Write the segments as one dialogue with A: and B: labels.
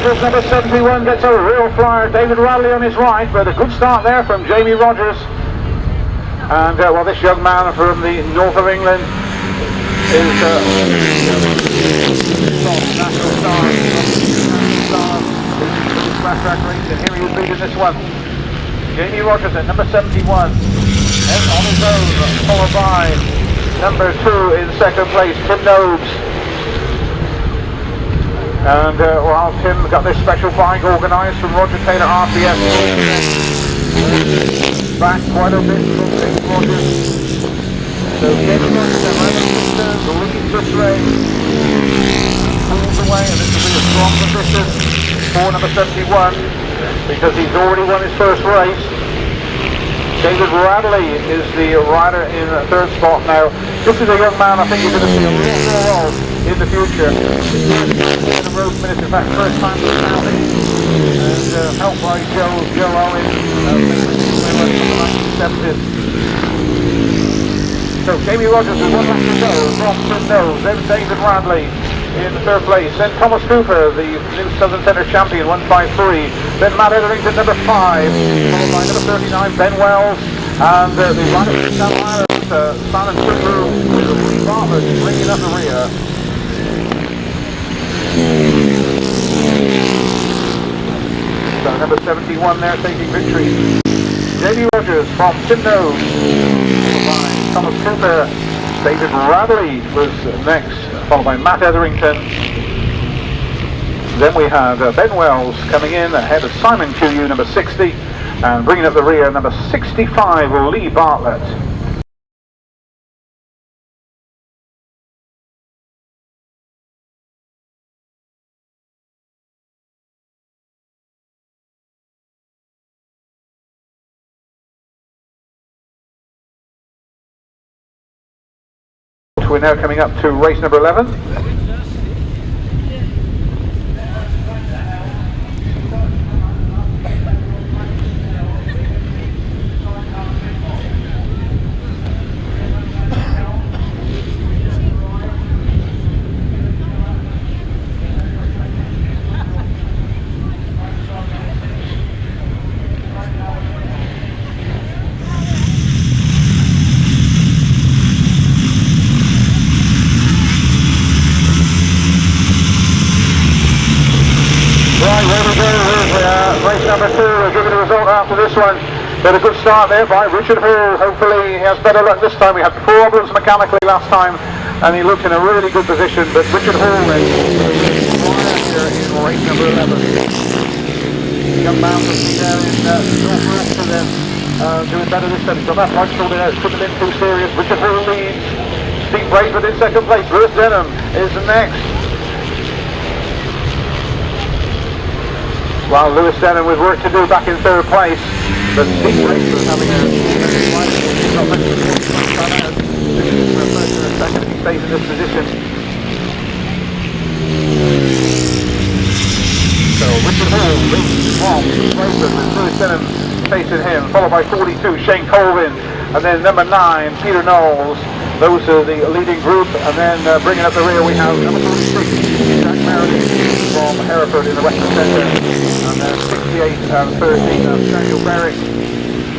A: Rogers, number 71, gets a real flyer. David Radley on his right, but a good start there from Jamie Rogers. And well, this young man from the north of England is national star. Grasstrack race, and here he is leading this one. Jamie Rogers at number 71, and on his own, followed by number 2 in second place, Tim Nobes. And well, Tim got this special bike organised from Roger Taylor RPS. Back quite a bit from James Rogers. So Jamie Rogers leads this race. Pulls away, and this will be a strong position for number 71 because he's already won his first race. David Radley is the rider in third spot now. This is a young man I think you're going to see a lot more of in the future. In the Rhodes Minnis, in fact, first time to Saudi, and helped by Joe Owen, 1970s. So Jamie Rogers with 1 lap to go from Tim Nose, then David Radley in third place, then Thomas Cooper, the new Southern Centre champion, 153, then Matt Etherington, number 5, followed by number 39, Ben Wells, and the rider from South Ireland, Simon Cooper, with Lee Bartlett bringing up the rear. So number 71 there taking victory. Jamie Rogers from Tim Nose, followed by Thomas Cooper. David Radley was next, followed by Matt Etherington. Then we have Ben Wells coming in ahead of Simon QU, number 60, and bringing up the rear, number 65, Lee Bartlett. We're now coming up to race number 11. Race number 2, we'll give you the result after this one. But a good start there by Richard Hall. Hopefully he has better luck this time. We had problems mechanically last time and he looked in a really good position, but Richard Hall here in race number 11. Young man from there in North and then doing better this time. He's got that bike sorted out, putting him in too serious. Richard Hall leads. Steve Braithwaite in second place. Bruce Denham is next. While Lewis Denham with work to do back in third place, but Steve Braithwaite was having a not much for a first and a second, he stays in this position. So Richard Hall leads from Braithwaite with Lewis Denham chasing him, followed by 42 Shane Colvin, and then number 9 Peter Knowles. Those are the leading group, and then bringing up the rear we have number 46 Jack Meredith from Hereford in the Western Centre, and then 68 and 13 Daniel Berwick,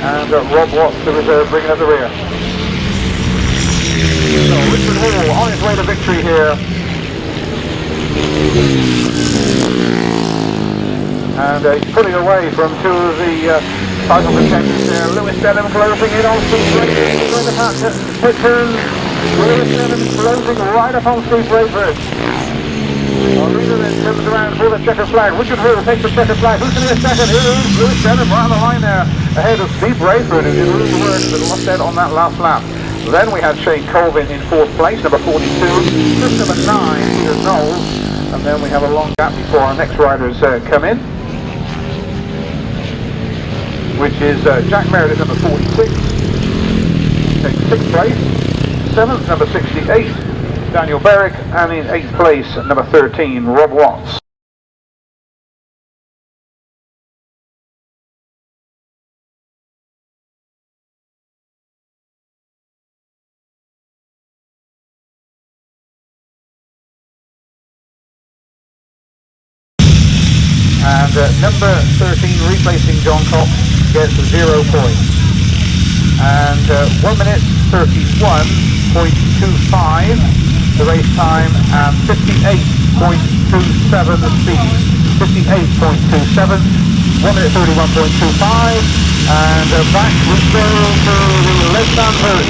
A: and Rob Watts, the reserve, bringing up the rear. So Richard Hall on his way to victory here, and he's pulling away from 2 of the title contenders there. Lewis Denham closing in on Steve Braithwaite, going to pass it turns. Lewis Denham closing right up on Steve Braithwaite. Leader then turns around for the checker flag. Richard Hall takes the checker flag. Who's going to be a second? Here is Lewis Denham right on the line there, ahead of Steve Braithwaite, who did really the work but lost out on that last lap. Then we had Shane Colvin in 4th place, number 42. Just number 9, Peter Knowles. And then we have a long gap before our next riders come in, which is Jack Meredith, number 46, takes 6th place. 7th, number 68, Daniel Berwick, and in 8th place, number 13, Rob Watts. number 13 replacing John Cox gets 0 points. And 1 minute 31.25 the race time and 58.27 the speed. 58.27, 1 minute 31.25, and back we go to the Les Sanford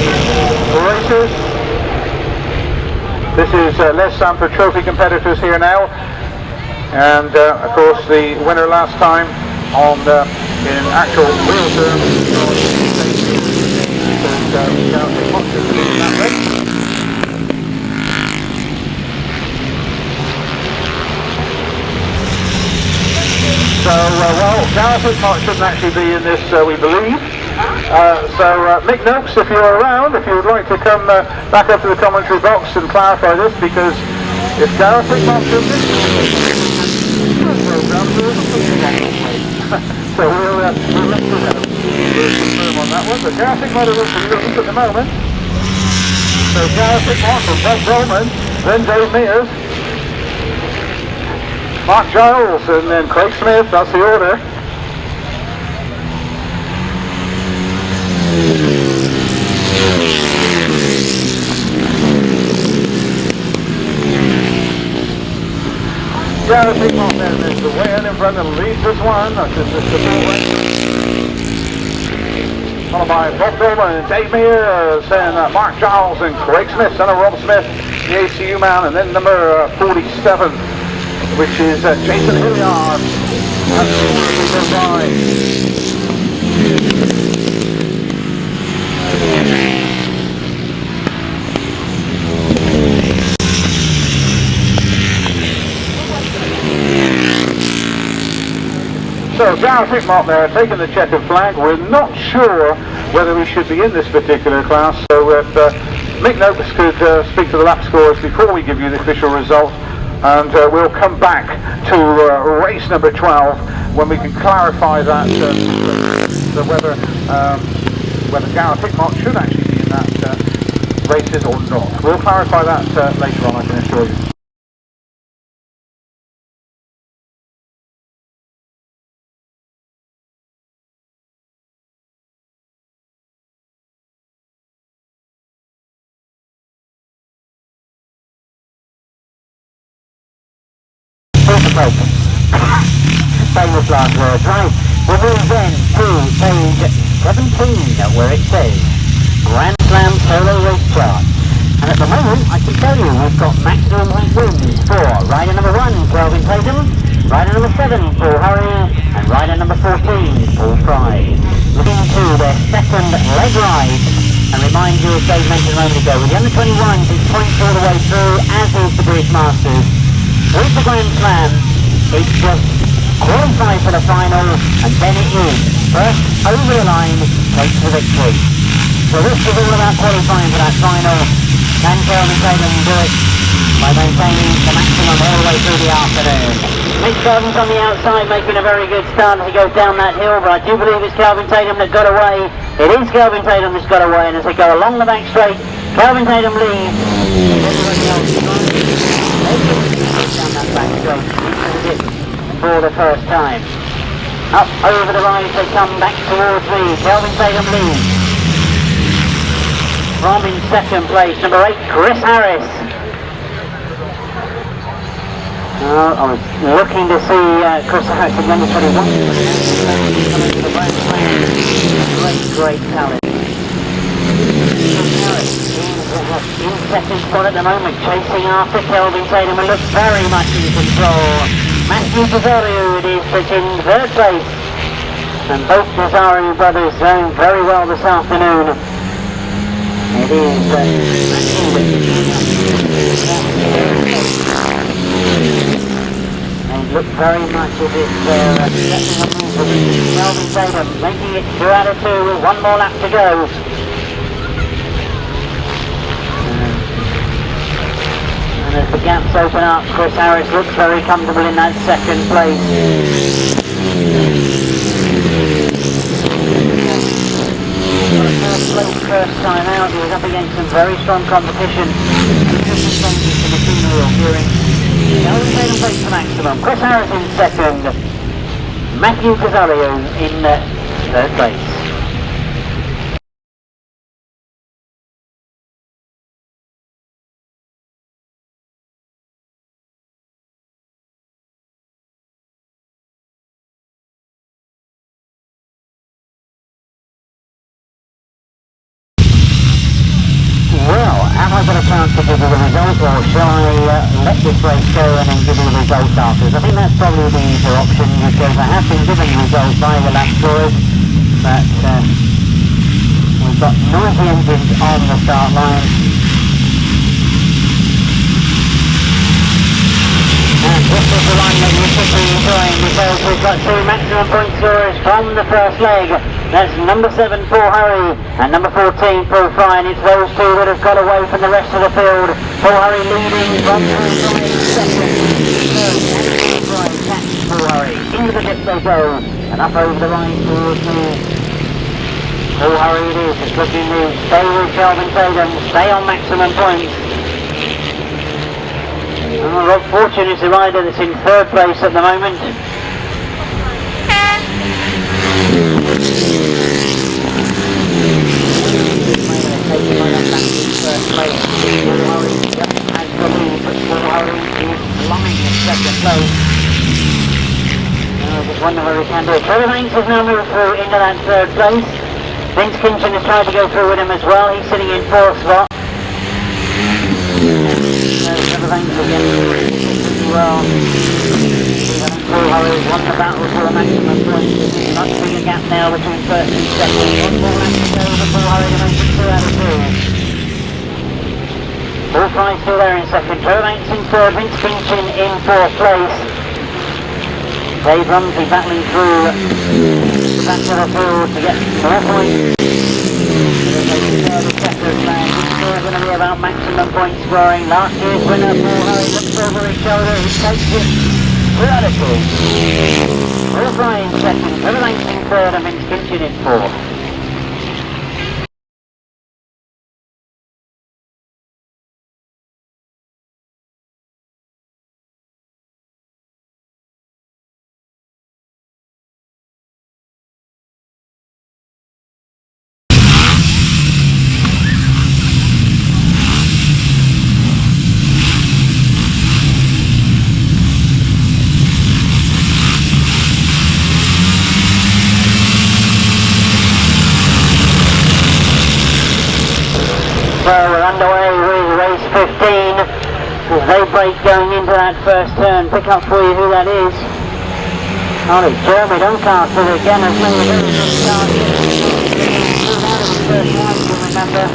A: races. This is Les Sanford Trophy competitors here now, and of course the winner last time on in actual real terms so well, Gareth Whitmarsh shouldn't actually be in this, we believe. Mick Noakes, if you're around, if you would like to come back up to the commentary box and clarify this, because if Gareth Whitmarsh is in this program, there is a so we'll let you know. We'll confirm on that one, but Gareth Whitmarsh is at the moment. So Gareth Whitmarsh and Bob Coleman, then Dave Mears, Mark Giles, and then Craig Smith, that's the order. Yeah, the big one there is the way in front and leads this one. That's just the way. Followed by Bob Coleman and Dave Mears, and Mark Giles and Craig Smith, son of Rob Smith, the ACU man, and then number 47, which is Jason Hilliard. That's the order we go by. So Gareth Whitmarsh there, taking the checkered flag. We're not sure whether we should be in this particular class, so if Mick Noakes could speak to the lap scores before we give you the official result, and we'll come back to race number 12 when we can clarify that, so whether Gareth Whitmarsh should actually be in that races or not. We'll clarify that later on, I can assure you.
B: Famous last words, right? We'll move then to page 17 where it says Grand Slam Solo Race Chart. And at the moment, I can tell you we've got maximum height wins for rider number 1, Kelvin Tatum, rider number 7, Paul Hurry, and rider number 14, Paul Fry. Looking to their second leg ride, and remind you, as Dave mentioned a moment ago, with the under 21s, it's points all the way through, as is the British Masters. With the Grand Slam, it's just qualify for the final, and then it is first over the line, takes the victory. So this is all about qualifying for that final. Can Kelvin Tatum do it by maintaining the maximum all the way through the afternoon? Mitch Gordon's on the outside making a very good start as he goes down that hill, but I do believe it's Kelvin Tatum that got away. It is Kelvin Tatum that's got away, and as they go along the back straight, Kelvin Tatum leads. Down that back straight, for the first time. Up over the rise they come back towards me. Kelvin Tatum leads. From in second place, number 8, Chris Harris. I was looking to see Chris Harris at number 21. Great talent. Chris Harris in second spot at the moment, chasing after Kelvin Tatum, and looks very much in control. Matthew Desario it is that's in third place, and both Desario brothers doing very well this afternoon. It is they look very much as if they're getting a move with Kelvin Tatum, making it 2 out of 2 with 1 more lap to go. And as the gaps open up, Chris Harris looks very comfortable in that second place. First time out, he was up against some very strong competition. Just changes to the machinery or gearing. Kelvin Tatum takes the maximum. Chris Harris in second. Matthew Casario in third place. Well, have I got a chance to give you the result, or shall I let this race go and then give you the results afterwards? I think that's probably the easier option, because I have been given the results by the lap scorers, but we've got noisy engines on the start line. And this is the one that you should be enjoying, because we've got two maximum point scorers from the first leg. That's number 7, Paul Hurry, and number 14, Paul Fry, and it's those two that have got away from the rest of the field. Paul Hurry leading from second, third, and right, catch Paul Hurry. Into the dip they go, and up over the line towards me. Paul Hurry it is, it's looking to stay with Kelvin Tatum, stay on maximum points. Oh, Rob Fortune is the rider that's in third place at the moment. Just wonder whether he can do it. Trevor Banks has now moved through into that third place. Vince Kinchin has tried to go through with him as well. He's sitting in fourth spot. Trevor Banks again pretty well. Paul Hurry won the battle for a maximum point. There's a much bigger gap now between first and second. One more lap to go for Paul Hurry to make it 2 out of 2. Paul Fry still there in second. Trevor Banks in third. Vince Kinchin in fourth place. Dave Rumsey battling through the back of the field to get more points. It's going to be about maximum point scoring. Last year's winner, Paul Hurry, looks over his shoulder. He takes it. 2 out of 2. Paul Fry in second. Trevor Banks in third, and Vince Kinchin in fourth. So we're underway with race 15. As they break going into that first turn, pick up for you who that is. Oh, it's Jeremy Doncaster again, has made a very good start. You'll remember.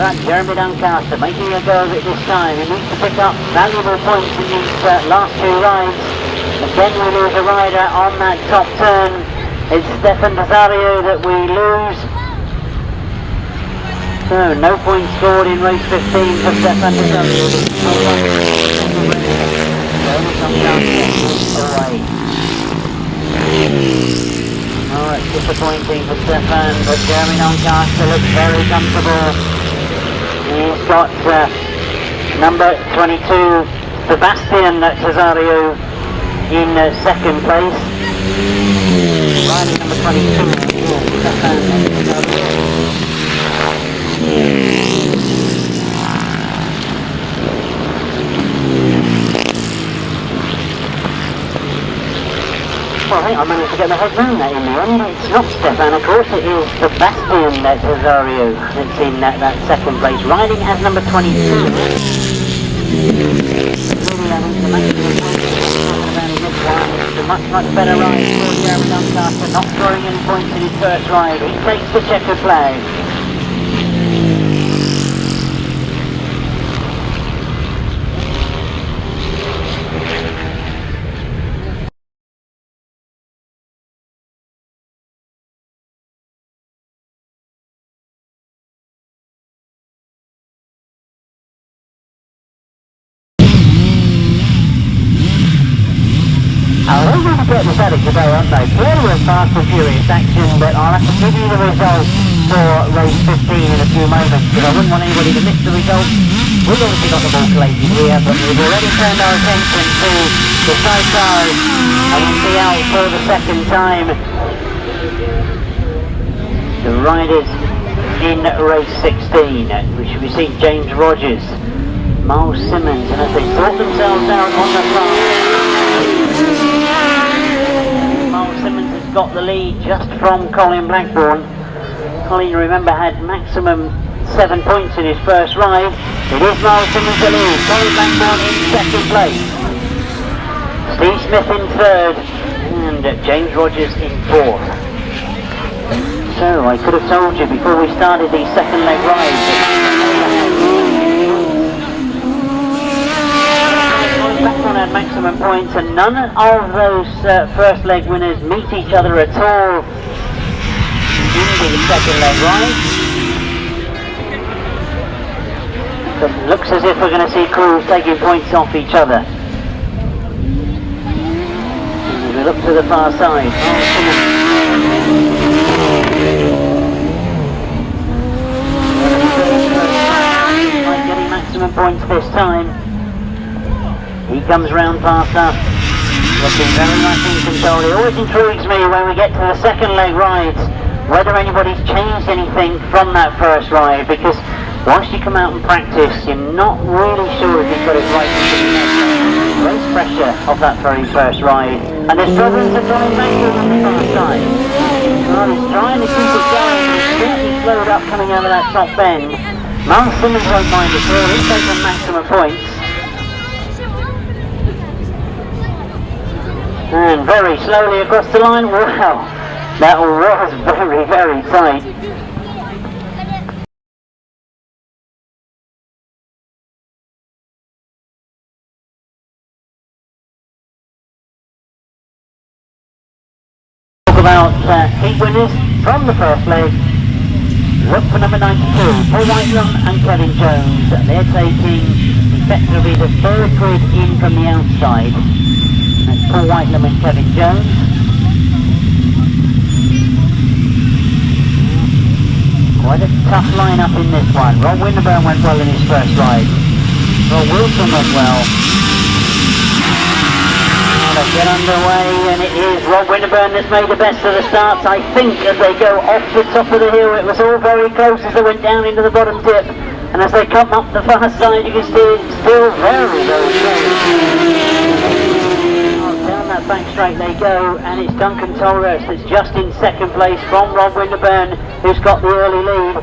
B: But Jeremy Doncaster making a go of it this time. He needs to pick up valuable points in these last 2 rides. Again we lose a rider on that top turn. It's Stefan Casario that we lose. So, no points scored in race 15 for Stefan Casario. Oh, it's disappointing for Stefan, but Jeremy Doncaster looks very comfortable. He's got number 22, Sebastian Casario, in second place. Riding number 22, Stefan Casario. Well, I think I managed to get my head round that in the end. It's not Stefan, of course, it is Sebastian Casario that's in that second place, riding as number 22. Really having to make the point about this one. It's a much better ride for Jeremy Doncaster, not scoring any points in his first ride. He takes the checkered flag. They're going to get this out of today, aren't they? Clearly a fast and furious action, but I'll have to give you the results for race 15 in a few moments, because I wouldn't want anybody to miss the result. We've obviously got them all collated here, but we've already turned our attention to the sidecars, and we'll see Alf for the second time. The riders in race 16, we should be seeing James Rogers, Miles Simmons, and as they sort themselves out on the front, Miles Simmons has got the lead just from Colin Blackburn. Colin, remember, had maximum 7 points in his first ride. It is Miles Simmons the lead, Colin Blackburn in second place, Steve Smith in third, and James Rogers in fourth. So, I could have told you before we started the second leg ride that Blackburn had maximum points, and none of those first leg winners meet each other at all in the second leg ride. But it looks as if we're going to see crews taking points off each other. As we look to the far side, getting maximum points this time. He comes round past us, looking very much in control. It always intrigues me when we get to the second leg rides whether anybody's changed anything from that first ride, because once you come out and practice, you're not really sure if you've got it right. Race pressure of that very first ride, and there's problems of going backwards on the far side. Well, he's trying to keep it going, but he's certainly slowed up coming out of that top bend. Miles Simmons won't mind at all, he's taken maximum points. And very slowly across the line. Wow, that was very, very tight. Talk about heat winners from the first leg. Look for number 92, Paul Whitelam and Kevin Jones. They're taking effectively the third grid in from the outside. That's Paul Whitelam and Kevin Jones. Quite a tough lineup in this one. Rob Winterburn went well in his first ride. Rob Wilson went well. Now they get underway, and it is Rob Winterburn that's made the best of the starts. I think as they go off the top of the hill, it was all very close as they went down into the bottom tip. And as they come up the far side, you can see it's still very, very close. Down that back straight they go, and it's Duncan Tolhurst that's just in second place from Rob Winterburn, who's got the early lead.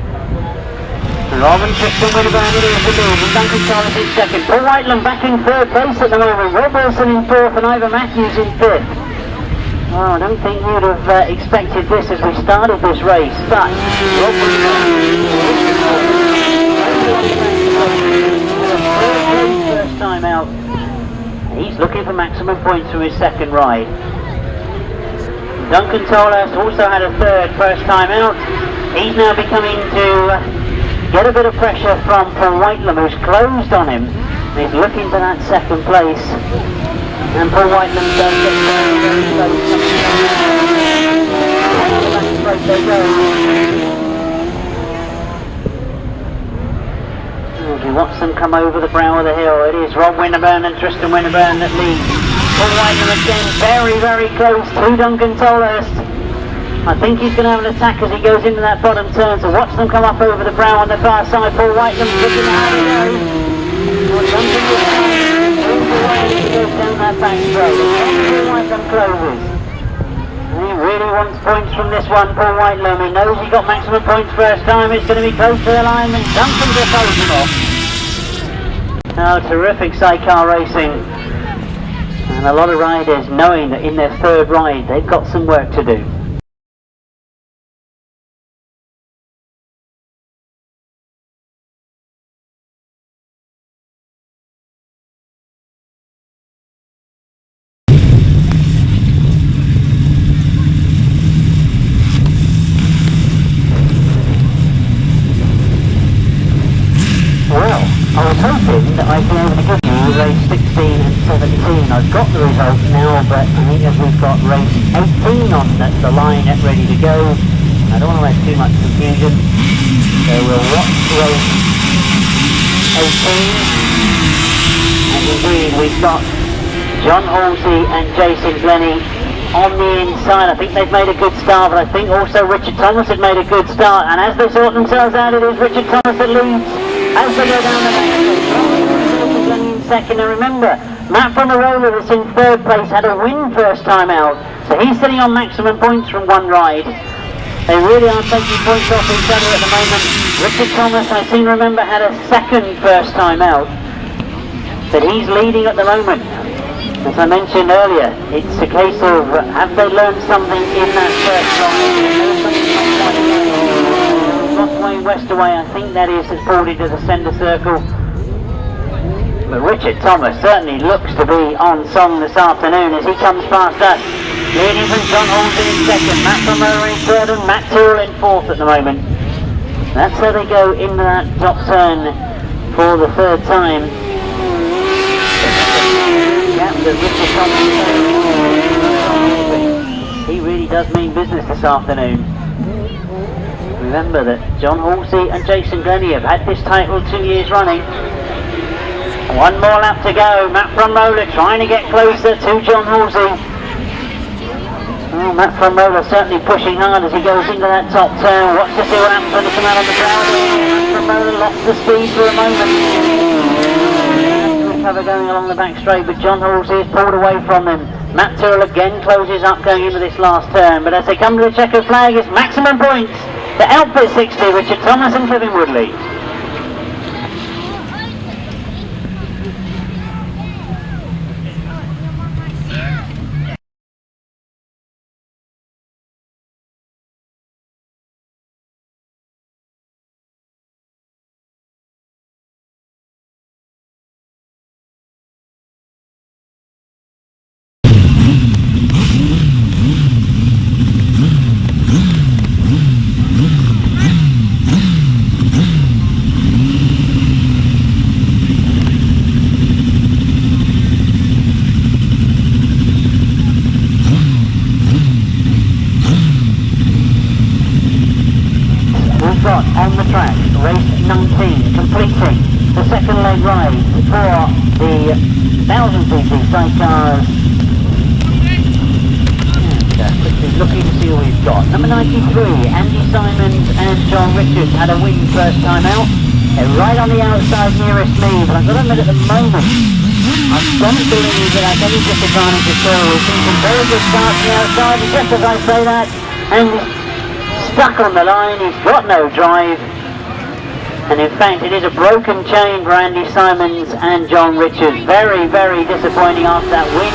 B: Rob and Tristan Winterburn it is the lead, and Duncan Tolhurst in second. Paul Whitelam back in third place at the moment, Rob Wilson in fourth, and Ivor Matthews in fifth. Oh, I don't think you'd have expected this as we started this race, but Rob Winterburn first time out. He's looking for maximum points from his second ride. Duncan Tolhurst also had a third first time out. He's now beginning to get a bit of pressure from Paul Whitelam, who's closed on him. He's looking for that second place. And Paul Whitelam does get very, very close. Back straight they go. As we watch them come over the brow of the hill, it is Rob Winterburn and Tristan Winterburn that lead. Paul Whitelam again very, very close to Duncan Tolhurst. I think he's going to have an attack as he goes into that bottom turn, so watch them come up over the brow on the far side. Paul Whitelam looking how he goes. Duncan goes down that back straight. Paul Whitelam closes. He really wants points from this one, Paul Whitelam. He knows he got maximum points first time. It's going to be close to the line, and Duncan just holds him off. Oh, terrific sidecar racing. And a lot of riders knowing that in their third ride they've got some work to do. I've been able to give you race 16 and 17. I've got the results now, but I think as we've got race 18 on the line ready to go, I don't want to make too much confusion. So we'll watch race 18. And indeed we've got John Halsey and Jason Glennie on the inside. I think they've made a good start, but I think also Richard Thomas had made a good start. And as they sort themselves out, it is Richard Thomas that leads as they go down the lane. Glennie in second. And remember, Matt from the roller that's in third place had a win first time out, so he's sitting on maximum points from one ride. They really are taking points off each other at the moment. Richard Thomas, I seem to remember, had a second first time out, but he's leading at the moment. As I mentioned earlier, it's a case of have they learned something in that first ride? Lost Wayne West away, I think that is, has pulled into the centre circle. But Richard Thomas certainly looks to be on song this afternoon as he comes past us. Leading from John Halsey in second, Matt Vermeer in third and Matt Tyrrell in fourth at the moment. That's how they go into that top turn for the third time. Yeah, Richard Thomas, he really does mean business this afternoon. Remember that John Halsey and Jason Glennie have had this title 2 years running. One more lap to go. Matt Fromroller trying to get closer to John Halsey. Oh, Matt Fromroller certainly pushing hard as he goes into that top turn. Watch to see what happens when they come out on the ground. Matt Fromroller lost the speed for a moment. Recover going along the back straight, but John Halsey is pulled away from him. Matt Tyrrell again closes up going into this last turn, but as they come to the checkered flag, it's maximum points. The Outfit 60, Richard Thomas and Kevin Woodley. On the track, race 19, completing the second leg ride for the 1000cc sidecars. And quickly looking to see who we've got. Number 93, Andy Simons and John Richards had a win first time out. They're right on the outside nearest me, but I've got to admit at the moment, I don't believe that I have any disadvantage at all. We've seen some very good starts on the outside, and just as I say that, and stuck on the line, he's got no drive, and in fact it is a broken chain for Andy Simons and John Richards. Very, very disappointing after that win.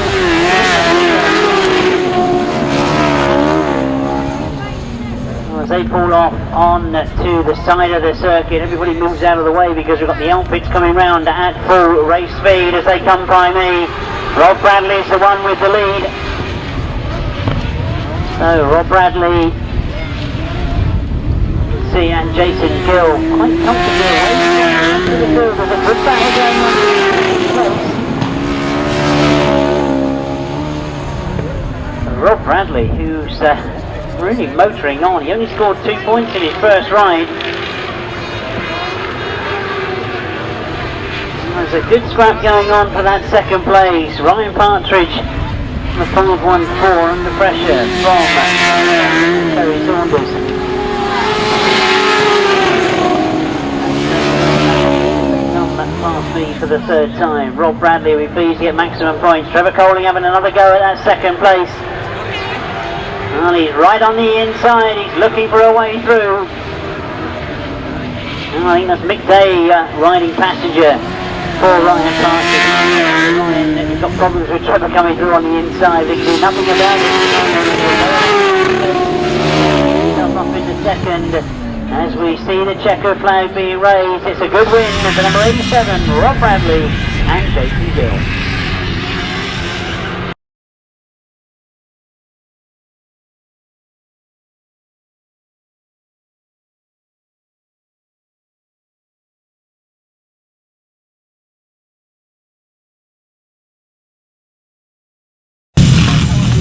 B: As they pull off on to the side of the circuit, everybody moves out of the way because we've got the outfits coming round at full race speed as they come by me. Rob Bradley's the one with the lead. So Rob Bradley, and Jason Gill quite comfortably away. There's a good battle going on. Rob Bradley, who's really motoring on. He only scored 2 points in his first ride. There's a good scrap going on for that second place. Ryan Partridge, the 514 under pressure from Terry Saunders. Past me for the third time. Rob Bradley will be pleased to get maximum points. Trevor Coleman having another go at that second place. Well, he's right on the inside. He's looking for a way through. Well, I think that's Mick Day riding passenger for Ryan Partridge. He's got problems with Trevor coming through on the inside. They can do nothing about it. Up into second. As we see the checker flag being raised, it's a good win for number 87, Rob Bradley and Jason Gill.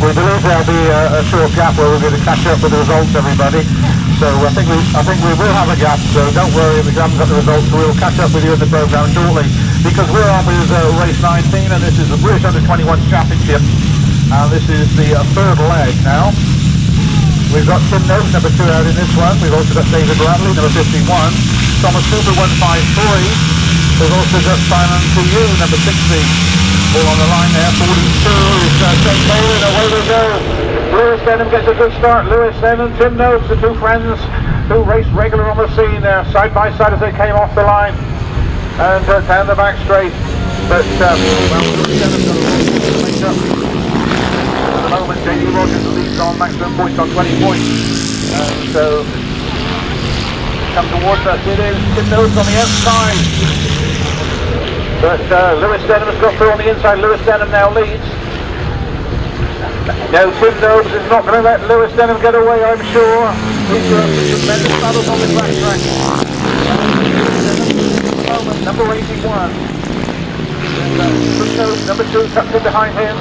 A: We believe there'll be a short gap where we're going to catch up with the results, everybody. So I think we will have a gap, so don't worry if we haven't got the results. We'll catch up with you in the programme shortly, because we're on with race 19, and this is the British Under-21 Championship, and this is the third leg now. We've got Tim Note, number 2 out in this one. We've also got David Bradley, number 51. Thomas Cooper, 153. We've also got Simon TU, number 60. All on the line there, 42 is St. Coleman, away we go. Lewis Denham gets a good start. Lewis Denham, Tim Notes, the two friends who raced regular on the scene there, side by side as they came off the line. And down the back straight. But, well, Lewis Denham's got a lot to make up. At the moment, J.D. Rogers leads on maximum points on 20 points. So, come towards us, it is Tim Notes on the outside. But Lewis Denham has got through on the inside. Lewis Denham now leads. No, Tim Notes is not going to let Lewis Denham get away, I'm sure. He's got tremendous battles on the Grasstrack. Number 81. And, number 2 tucked in behind him.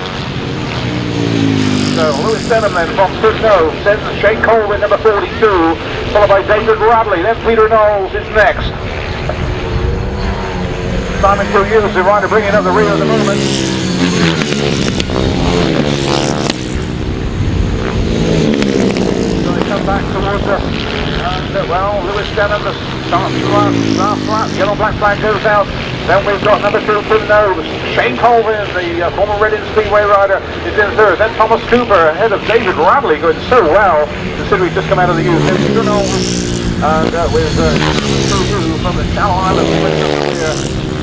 A: So Lewis Denham then from Tim Notes, then Shane Coleman, number 42, followed by David Bradley. Then Peter Knowles is next. Simon TU is the rider bringing up the rear at the moment. So they come back towards us. And, well, Lewis Denham starts flat. Yellow black flag goes out. Then we've got number 2, Tim Notes. Shane Colvin, the former Reading Speedway rider, is in third. Then Thomas Cooper ahead of David Bradley, going so well, considering he's just come out of the youth. Then Peter Knowles. And with TU from the Channel Islands here.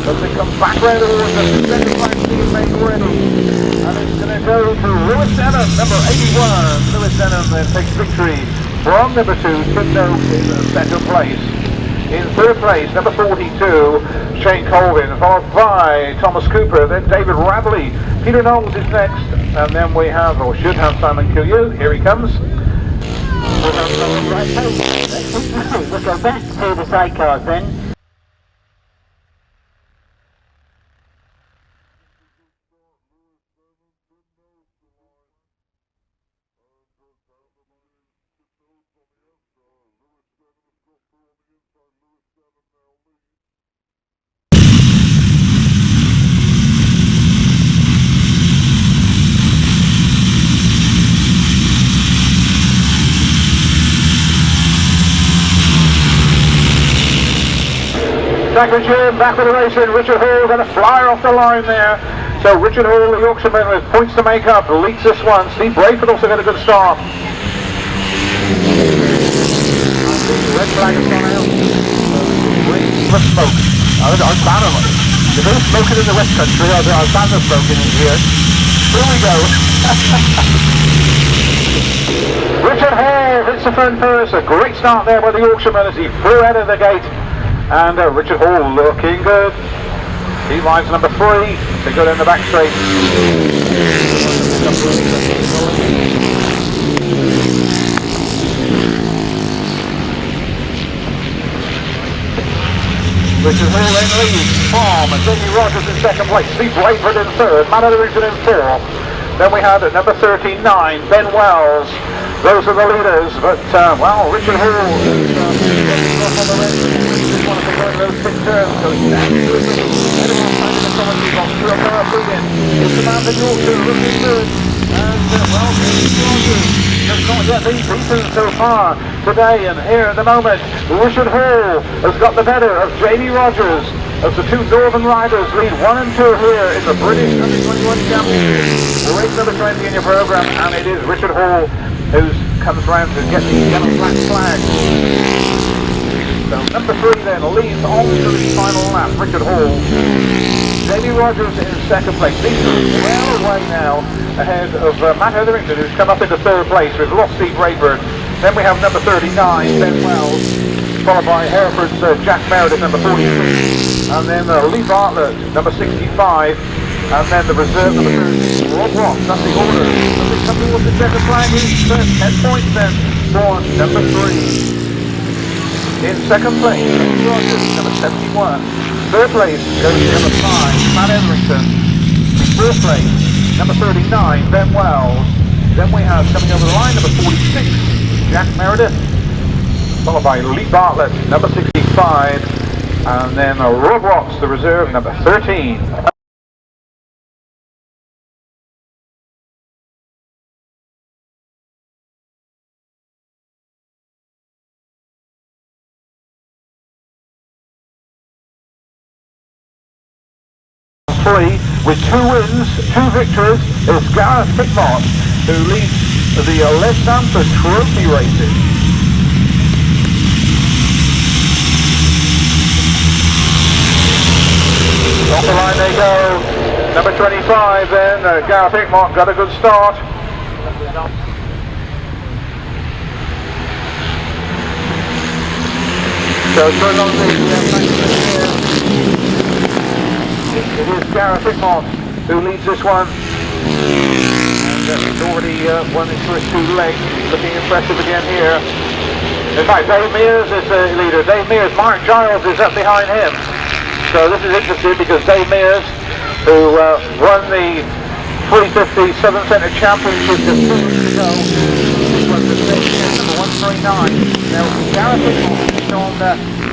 A: As it comes back round towards us, the second flag being made ready. And it's going to go to Lewis Denham, number 81. Lewis Denham then takes victory from number 2, Tim Notes in second place. In third place, number 42, Shane Colvin, followed by Thomas Cooper, then David Bradley. Peter Knowles is next, and then we have, or should have, Simon TU. Here he comes.
B: We'll go back to the sidecars then.
A: Second Jim, back with the racing. Richard Hall going to fly off the line there. So Richard Hall, the Yorkshireman, with points to make up, leads this one. Steve Brayford also got a good start. The red flag has gone out. Green for smoke. I'll ban them. If there's smoking in the West Country, I'll ban the smoking in here. Here we go. Richard Hall hits the front first. A great start there by the Yorkshireman as he flew out of the gate. And Richard Hall looking good. He lines number 3 to go down the back straight. Richard Hall in lead. Farm and Jamie Rogers in second place. Steve Brayford in third. Matt Etherington in 4. Then we had at number 39, Ben Wells. Those are the leaders, but well, Richard Hall is on the red. Just wanted to learn those quick turns, so he's everyone's trying to come and keep on through a car in. It's the man that Yorkshire looking good. And well, Rogers has not yet been beaten so far today, and here at the moment, Richard Hall has got the better of J.D. Rogers. As the two Northern riders lead 1 and 2 here in the British Under-21 Championship. Race number 20 in your programme, and it is Richard Hall who comes round to get the yellow black flag. So number 3 then leads on to the final lap, Richard Hall. J.D. Rogers in second place. These are well away now ahead of Matt Etherington, who's come up into third place. We've lost Steve Brayford. Then we have number 39, Ben Wells, followed by Hereford's Jack Meredith, number 46. And then Lee Bartlett, number 65. And then the reserve number 30, Rob Ross. That's the order. As they come towards the second flag, he's 10 points then for number 3. In second place, Rogers, number 71. Third place goes to number 5, Matt Etherington. In fourth place, number 39, Ben Wells. Then we have coming over the line, number 46, Jack Meredith. followed by Lee Bartlett, number 65, and then Rob Watts, the reserve, number 13. With 2 wins, 2 victories, is Gareth Hickmott, who leads the Les Stamper Trophy races. Off the line they go. Number 25 then, Gareth Hickmott got a good start. So turn on the it is Gareth Hickmott who leads this one. And he's already won his first 2 legs. He's looking impressive again here. In fact, Dave Mears is the leader. Dave Mears, Mark Giles is up behind him. So this is interesting because Dave Mears, who won the 350 Southern Centre Championship just 2 weeks ago, was the number 139. Now, Gareth Hickmott is on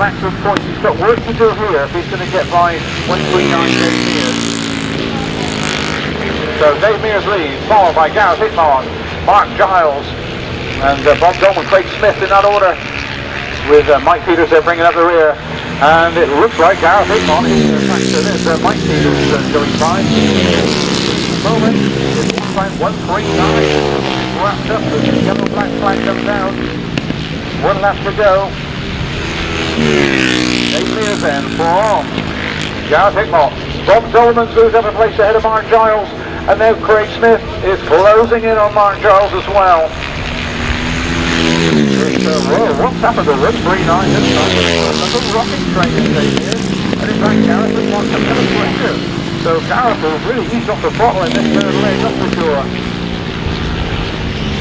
A: maximum points. He's got work to do here if he's going to get by 139 Dave Mears. So Dave Mears leads, followed by Gareth Hickmott, Mark Giles, and Bob Dolman, Craig Smith in that order, with Mike Peters there bringing up the rear. And it looks like Gareth Hickmott is, in fact, Mike Peters going by. Moment, it's 1:139, wrapped up, the yellow black flag comes out. 1 lap to go. Dave Mears then for Gareth Hickmott. Bob Dolman's moved up a place ahead of Mark Giles, and now Craig Smith is closing in on Mark Giles as well. Whoa, what's happened to 139 this time? That's a rocking train in Dave Mears, and in fact Gareth Hickmott comes in a pressure. So Gareth will really ease off the throttle in this third leg, that's for sure.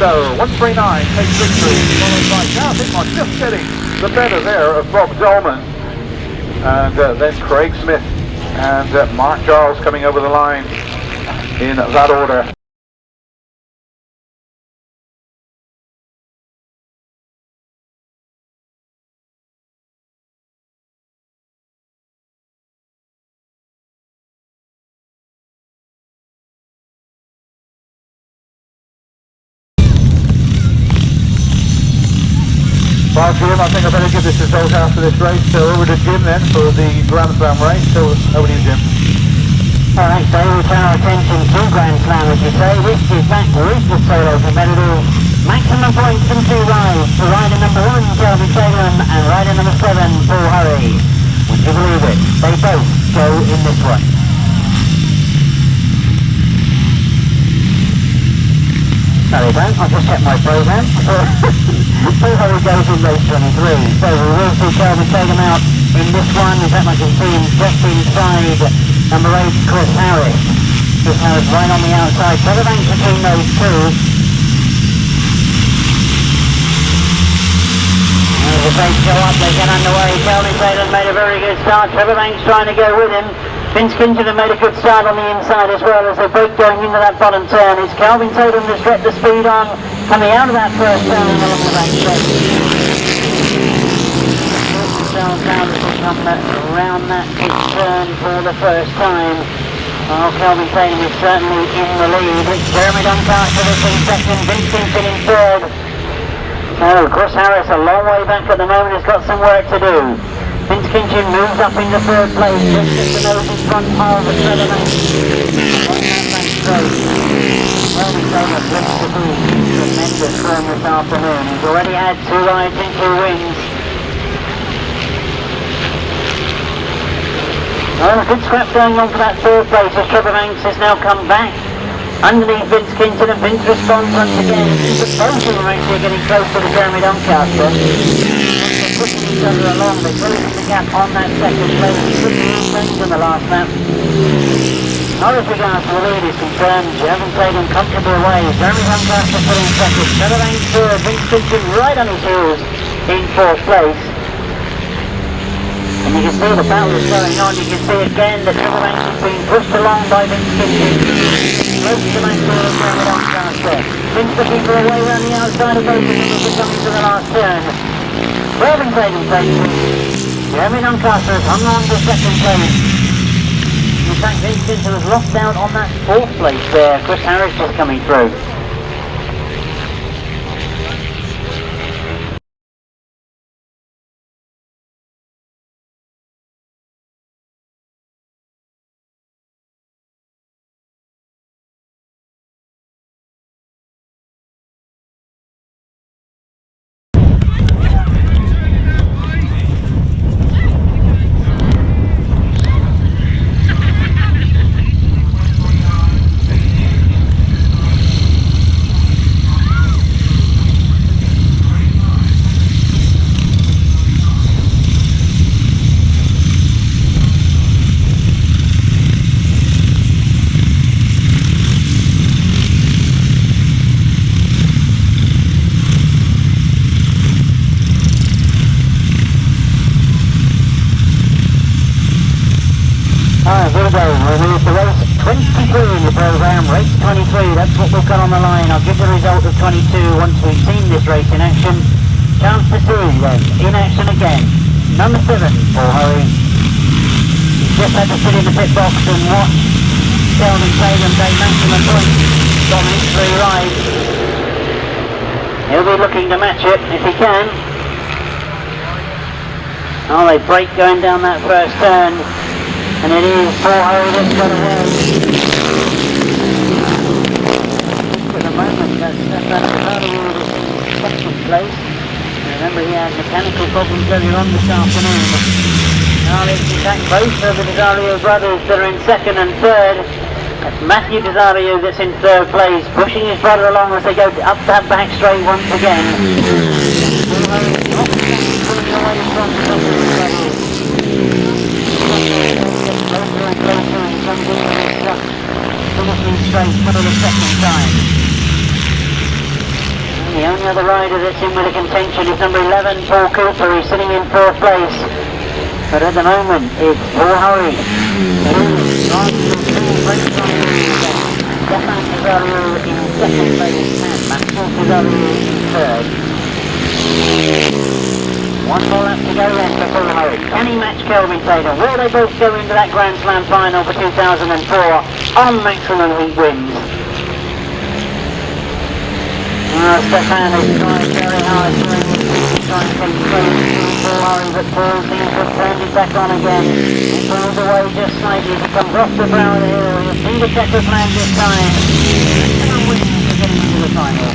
A: So 139 takes victory, followed by Gareth Hickmott just getting the better there of Bob Dolman, and then Craig Smith and Mark Giles coming over the line in that order. Well, Jim, I think I better give this result after this race. So over to Jim then for the Grand Slam race. So over to you, Jim.
B: Alright, so we turn our attention to Grand Slam, as you say, which is back with the solo competitors. Maximum points from 2 rides for rider number 1, Kelvin Salem, and rider number 7, Paul Hurry. Would you believe it? They both go in this one. No, they don't. I'll just check my programme. Paul Hurry goes in race 23. So we will see Kelvin Salem out in this one. In fact, I can see him just inside number 8, Chris Harris. Chris Harris right on the outside. Trevor Banks between those 2. As the brakes go up, they get underway. Kelvin Salem made a very good start. Trevor Banks trying to go with him. Vince Kinchton made a good start on the inside as well as they break going into that bottom turn. It's Kelvin Salem that's got the speed on, coming out of that first turn along the back straight. Around that big turn for the first time. Oh, Kelvin Salem is certainly in the lead. It's Jeremy Doncaster in second, Vince Kinchton in third. Oh, Chris Harris a long way back at the moment, has got some work to do. Vince Kinchton moves up into third place, just at the nose in front of the Trevor Banks. On that back straight. Well, he's over blitz to boot. Tremendous form this afternoon. He's already had 2 rides and 2 wins. Well, a good scrap going on for that third place as Trevor Banks has now come back underneath Vince Kinchton, and Vince responds once again. Both of them are actually getting close to the Jeremy Doncaster. They're pushing each other along. They're closing the gap on that second place. Things in the last lap. Not as regards to the lead is concerned, Jeremy Salem comfortably away. Jeremy Doncaster putting second. Trevor Banks third. Vince Kinchton right on his heels in fourth place. And you can see the battle is going on. You can see again that Trevor Banks is being pushed along by Vince Kinchton. Close to the main door of Jeremy Doncaster. Vince looking for a way around the outside of both of them as they come into the last turn. Folkestone takes Jeremy Doncaster has hung on to second place. In fact, Vince Stinson has lost out on that fourth place there. Chris Harris just coming through. Here's the race 22 in the programme, race 23, that's what we've got on the line. I'll give the result of 22 once we've seen this race in action. Chance to see then, in action again. Number 7, Paul Hurry. Just had to sit in the pit box and watch Sheldon Tatum take maximum points. Dominant 3 rides. He'll be looking to match it if he can. Oh, they break going down that first turn. And it is Paul Hurry that's got away. For the moment, that's Stefano in second place. Remember, he had mechanical problems earlier on this afternoon. Now it's in fact both of the Desario brothers that are in second and third. That's Matthew Desario that's in third place, pushing his brother along as they go up that back straight once again. Paul Hurry not pulling away from the brothers. Closer and closer and comes in finishing straight for the second time. And the only other rider that's in with a contention is number 11, Paul Cooper, who's sitting in fourth place. But at the moment, it's Paul Hurry. Stefan Desario in second place and Maxwell Desario in third. One more lap to go then for Paul Hurry. Can he match Kelvin Tatum? Will they both go into that Grand Slam final for 2004 on maximum heat wins? Stefan is trying very hard during this season, trying to come close to Paul Hurry, but Paul seems to have turned it back on again. He pulls away just slightly, he comes off the brow of the hill, you'll see the checker flag this time. And wins for getting into the final.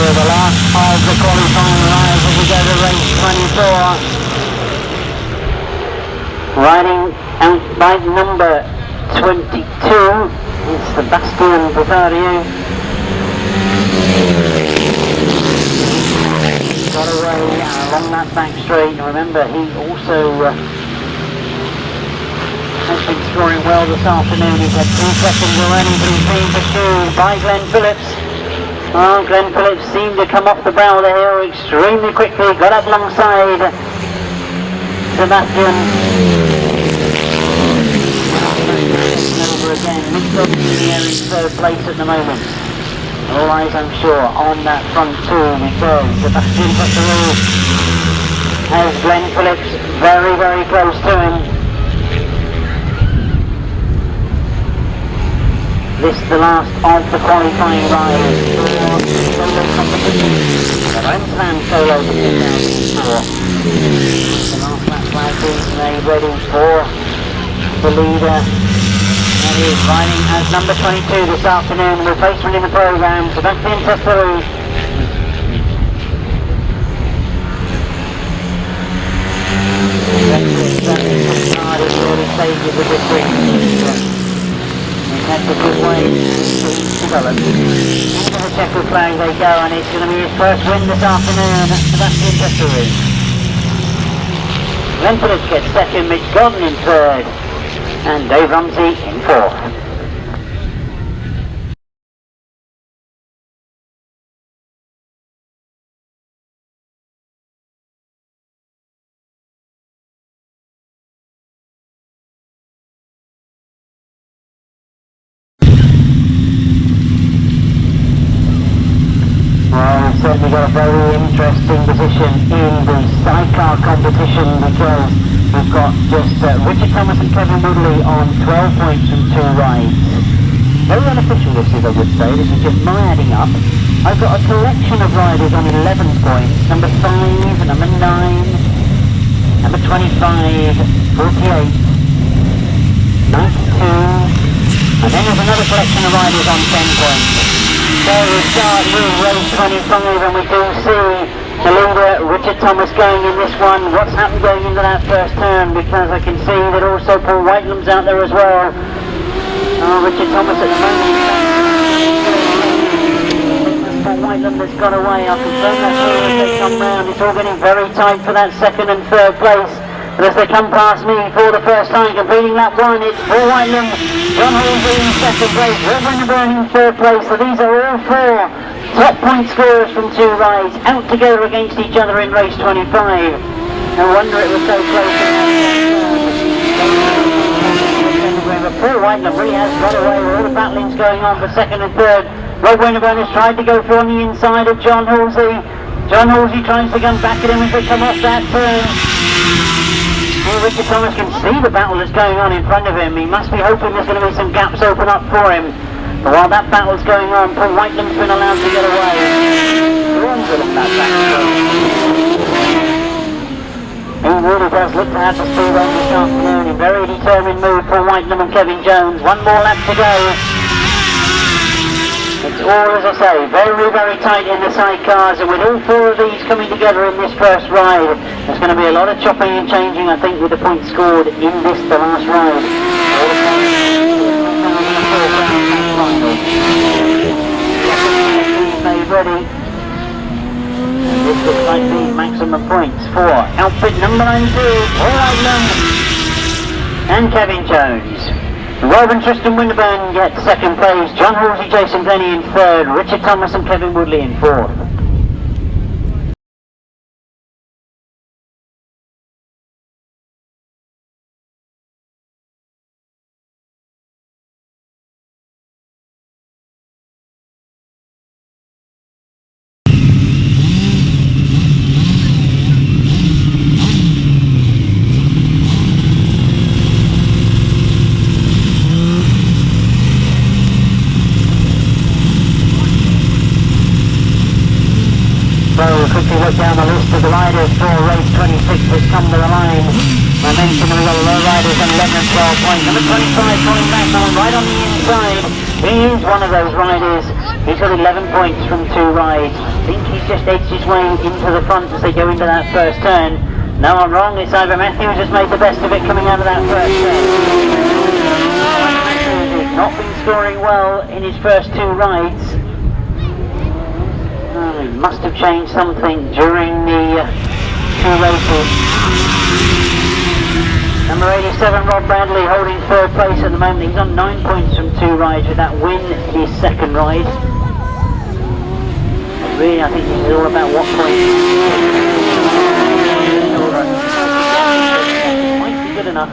B: The last of the qualifying rides as we go to race 24. Riding out by number 22, it's Sebastian Desario. Got away along that back straight. Remember, he also has been scoring well this afternoon. He's had 2 seconds already, but he's being pursued by Glenn Phillips. Oh, Glenn Phillips seemed to come off the brow of the hill extremely quickly, got up alongside Sebastian. Over again, Mick in the air in third place at the moment. All eyes, I'm sure, on that front two because Sebastian Desario has Glenn Phillips very, very close to him. this the last of the qualifying ride for solo competition. The Grand Slam Solo for 2004. The last lap flag being made ready for the leader. And he is riding as number 22 this afternoon, replacement in the programme, Sebastian Tesseru. Hard in the early stages of this race. That's a good way to develop. Into the checker flag they go, and it's going to be his first win this afternoon. Sebastian Tesseru. Lentulus gets second, Mitch Gordon in third, and Dave Rumsey in fourth. Well, we've certainly got a very interesting position in the sidecar competition because we've got just Richard Thomas and Kevin Woodley on 12 points from 2 rides. Very unofficial this is, I would say. This is just my adding up. I've got a collection of riders on 11 points. Number 5, number 9, number 25, 48, 92, and then there's another collection of riders on 10 points. So we start with race 25 and we do see the leader Richard Thomas going in this one. What's happened going into that first turn, because I can see that also Paul Whitelam's out there as well. Richard Thomas at the moment. Paul Whitelam that's got away. I'll confirm that here as they come round. It's all getting very tight for that second and third place. And as they come past me for the first time, completing lap 1, it's Paul Whitelam, John Halsey in second place, Rob Winterburn in third place. So these are all 4 top point scorers from 2 rides, out together against each other in race 25. No wonder it was so close. But Paul Whitelam really has got away with all the battlings going on for second and third. Rob Winterburn has tried to go through on the inside of John Halsey. John Halsey tries to come back at him as they come off that turn. Well, Richard Thomas can see the battle that's going on in front of him. He must be hoping there's going to be some gaps open up for him. But while that battle's going on, Paul Whitelam's been allowed to get away. He really does look to have the speed on this afternoon. In very determined mood, Paul Whitelam and Kevin Jones. One more lap to go. It's all, as I say, very, very tight in the sidecars, and with all 4 of these coming together in this first ride, there's going to be a lot of chopping and changing, I think, with the points scored in this, the last ride. Made ready. And this looks like the maximum points for outfit number 92, Paul Whitelam and Kevin Jones. Rob and Tristan Winterburn get second place, John Halsey, Jason Glennie in third, Richard Thomas and Kevin Woodley in fourth. So we'll quickly look down the list of the riders for race 26 that's come to the line. I mentioned we've got a lot of riders on 11 and 12 points. Number 25 coming back on right on the inside. He is one of those riders. He's got 11 points from 2 rides. I think he's just edged his way into the front as they go into that first turn. No, I'm wrong. It's Ivor Matthews has made the best of it coming out of that first turn. He's not been scoring well in his first 2 rides. He must have changed something during the 2 races. Number 87, Rob Bradley, holding 3rd place at the moment. He's on 9 points from 2 rides with that win his 2nd ride. But really, I think this is all about what points. Might be good enough.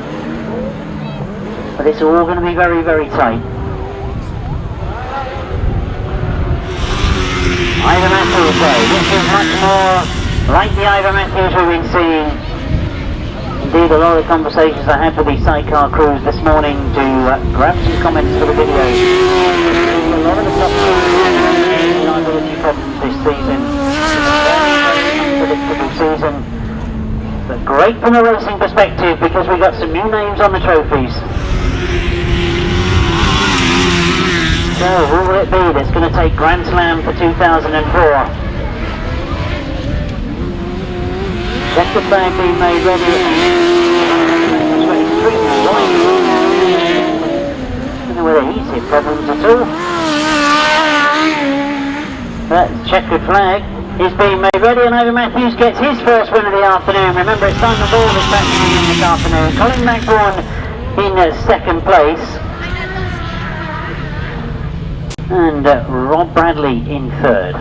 B: But it's all going to be very, very tight. Ivor Matthews though, this is much more like the Ivor Matthews we've been seeing in indeed a lot of conversations I had with these sidecar crews this morning to grab some comments for the video. A lot of the top crews have reliability problems this season. Unpredictable season. But great from a racing perspective because we got some new names on the trophies. So who will it be that's going to take Grand Slam for 2004? Checkered flag being made ready. I don't know whether he's hit problems at all. That checkered flag is being made ready, and Ivor Matthews gets his first win of the afternoon. Remember, it's Simon Ball that's practicing in this afternoon. Colin McGrawan in second place. And Rob Bradley in third.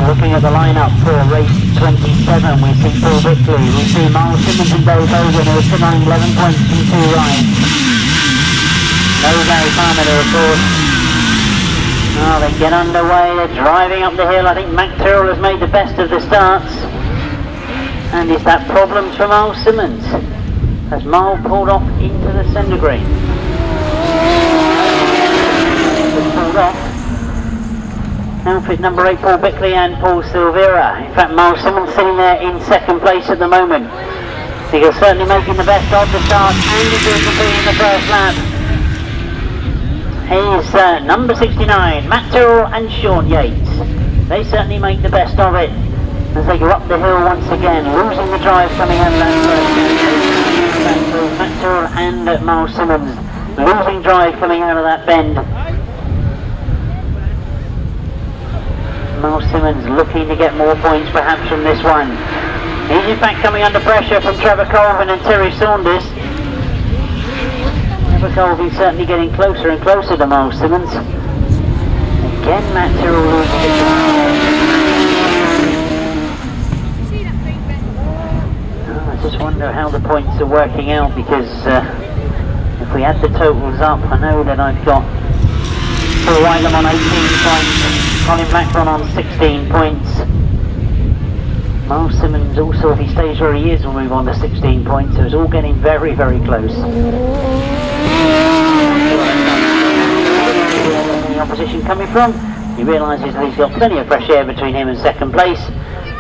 B: Looking at the lineup for race 27, we see Paul Bickley, we see Miles Simmons and Dave Hagon, who are still on 11 points from 2 rides. No Gary Farmer, of course. Oh, they get underway, they're driving up the hill. I think Mac Tyrrell has made the best of the starts. And is that problems for Miles Simmons? Has Miles pulled off into the centre green? Pulled off. Outfit number 8, Paul Bickley and Paul Silvera. In fact, Miles Simmons sitting there in second place at the moment. He is certainly making the best of the start and he's doing completing the first lap. He's number 69, Matt Tyrrell and Sean Yates. They certainly make the best of it as they go up the hill once again, losing the drive coming out of that first. Matt Tyrrell and Miles Simmons losing drive coming out of that bend. Miles Simmons looking to get more points perhaps from this one. He's in fact coming under pressure from Trevor Colvin and Terry Saunders. Trevor Colvin certainly getting closer and closer to Miles Simmons. Again Matt Tyrrell losing it. I just wonder how the points are working out because if we add the totals up, I know that I've got Phil Whitelam on 18 points. Colin Blackburn on 16 points. Miles Simmons also, if he stays where he is, will move on to 16 points. So it's all getting very, very close. The opposition coming from, he realises that he's got plenty of fresh air between him and second place.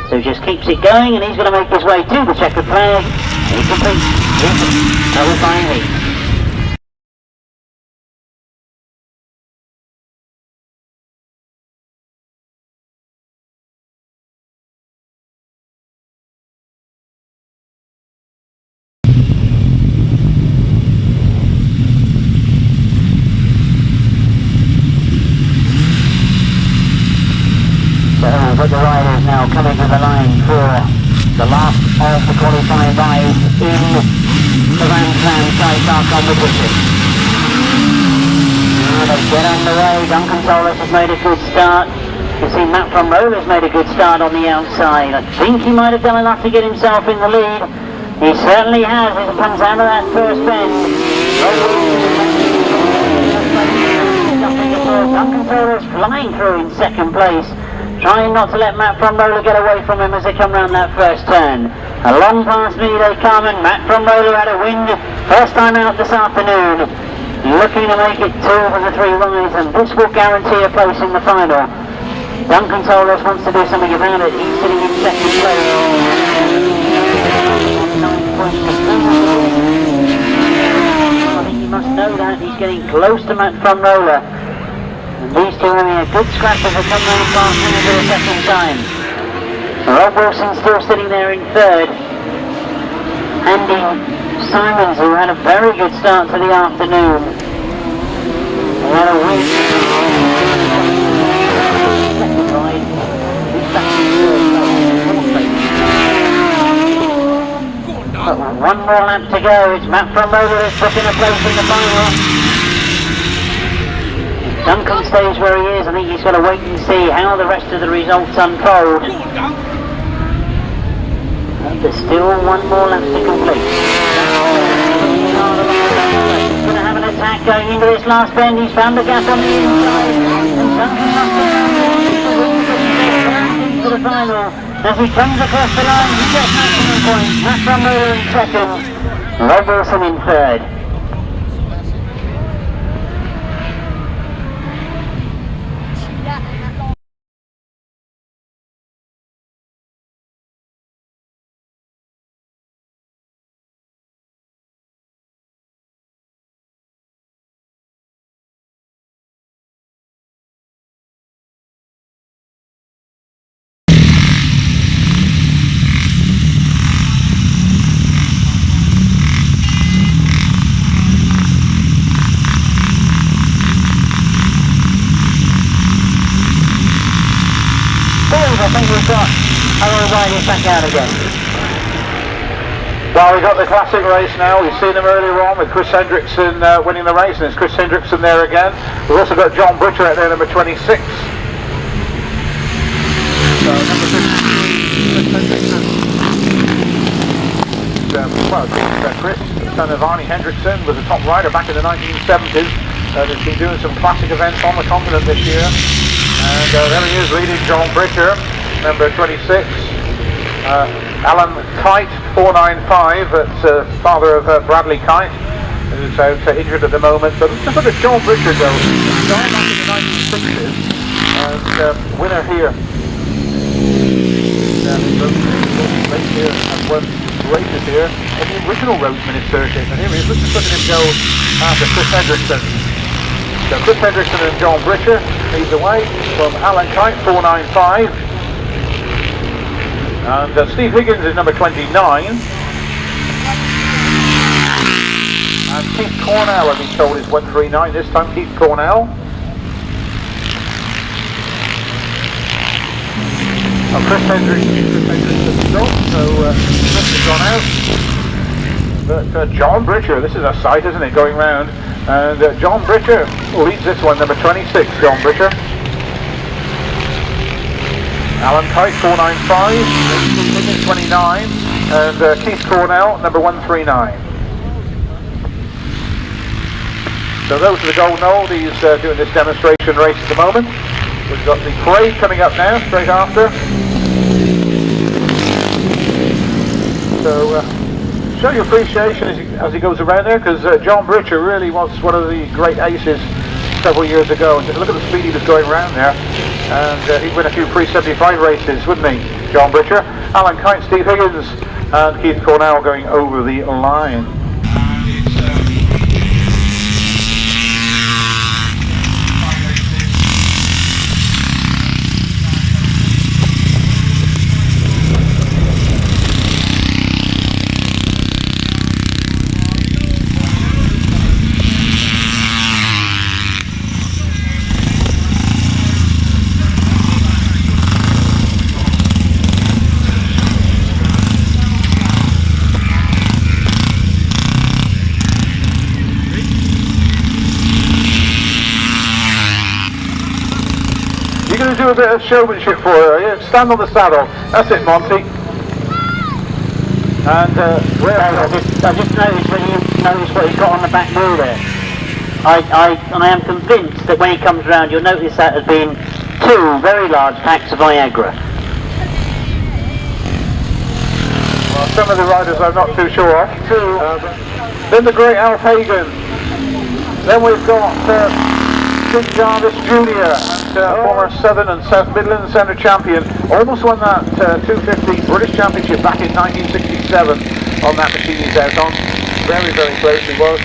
B: So he just keeps it going and he's going to make his way to the checkered flag. He completes his qualifying heat. But the riders now coming to the line for the last of the qualifying rides in the Grand Slam sidecar competition. They get underway. Duncan Solis has made a good start. You see Matt from Roller has made a good start on the outside. I think he might have done enough to get himself in the lead. He certainly has as he comes out of that first bend. Duncan Solis flying through in second place. Trying not to let Matt from Roller get away from him as they come round that first turn. Along past me they come and Matt from Roller had a win first time out this afternoon. Looking to make it 2 of the 3 rides and this will guarantee a place in the final. Duncan Solis wants to do something about it. He's sitting in second place. 9 points to I think you must know that. He's getting close to Matt from Roller. And these two are having a good scrap as they come round past him for the second time. Rob Wilson still sitting there in third. Andy Simons, who had a very good start to the afternoon. He had a win. Second ride. He's back in third. But with one more lap to go, it's Matt from Roller that's booking a place in the final. Duncan stays where he is. I think he's got to wait and see how the rest of the results unfold. And there's still one more lap to complete. He's going to have an attack going into this last bend. He's found the gap on the inside. And Duncan must have into the final. As he comes across the line, he gets maximum points. Matt Rumble in second. Rob Wilson in third. I think we've got our riders back out again.
A: Well, we've got the classic race now. We've seen them earlier on with Chris Hendrickson winning the race, and it's Chris Hendrickson there again. We've also got John Britcher out there, number 26. So, number 53, Chris Hendrickson. Chris, the son of Arnie Hendrickson, was a top rider back in the 1970s. Has been doing some classic events on the continent this year. And there he is leading John Britcher, number 26. Alan Kite, 495, that's father of Bradley Kite, who's out injured at the moment. So just look at John Britcher go. Started back in the 1960s, and winner here. Race here, and won races here in the original Rhodes Minnis circuit. And here he is, let's just look at him go after Chris Hendrickson. So Chris Hendrickson and John Britcher leads away from Alan Kite, 495. And Steve Higgins is number 29. And Keith Cornell, I've been told, is 139 this time, Keith Cornell. And Chris Hendrickson's gone, so Chris has gone out. But John Britcher, this is a sight, isn't it, going round. And John Britcher leads this one, number 26, John Britcher. Alan Kite, 495, 29, and Keith Cornell, number 139. So those are the golden oldies doing this demonstration race at the moment. We've got the parade coming up now, straight after. So show your appreciation as he goes around there, because John Britcher really was one of the great aces several years ago. And look at the speed he was going around there, and he'd win a few pre-75 races, wouldn't he, John Britcher? Alan Kite, Steve Higgins, and Keith Cornell going over the line. You're going to do a bit of showmanship for her, are you? Stand on the saddle. That's it, Monty. And
B: I just noticed when you notice what he's got on the back wheel there. I am convinced that when he comes round, you'll notice that has been 2 very large packs of Viagra.
A: Well, some of the riders I'm not too sure of. Then the great Alf Hagon. Then we've got Sid Jarvis Jr. and former Southern and South Midlands Centre champion. Almost won that 250 British Championship back in 1967 on that machine he's out on. Very, very close he was.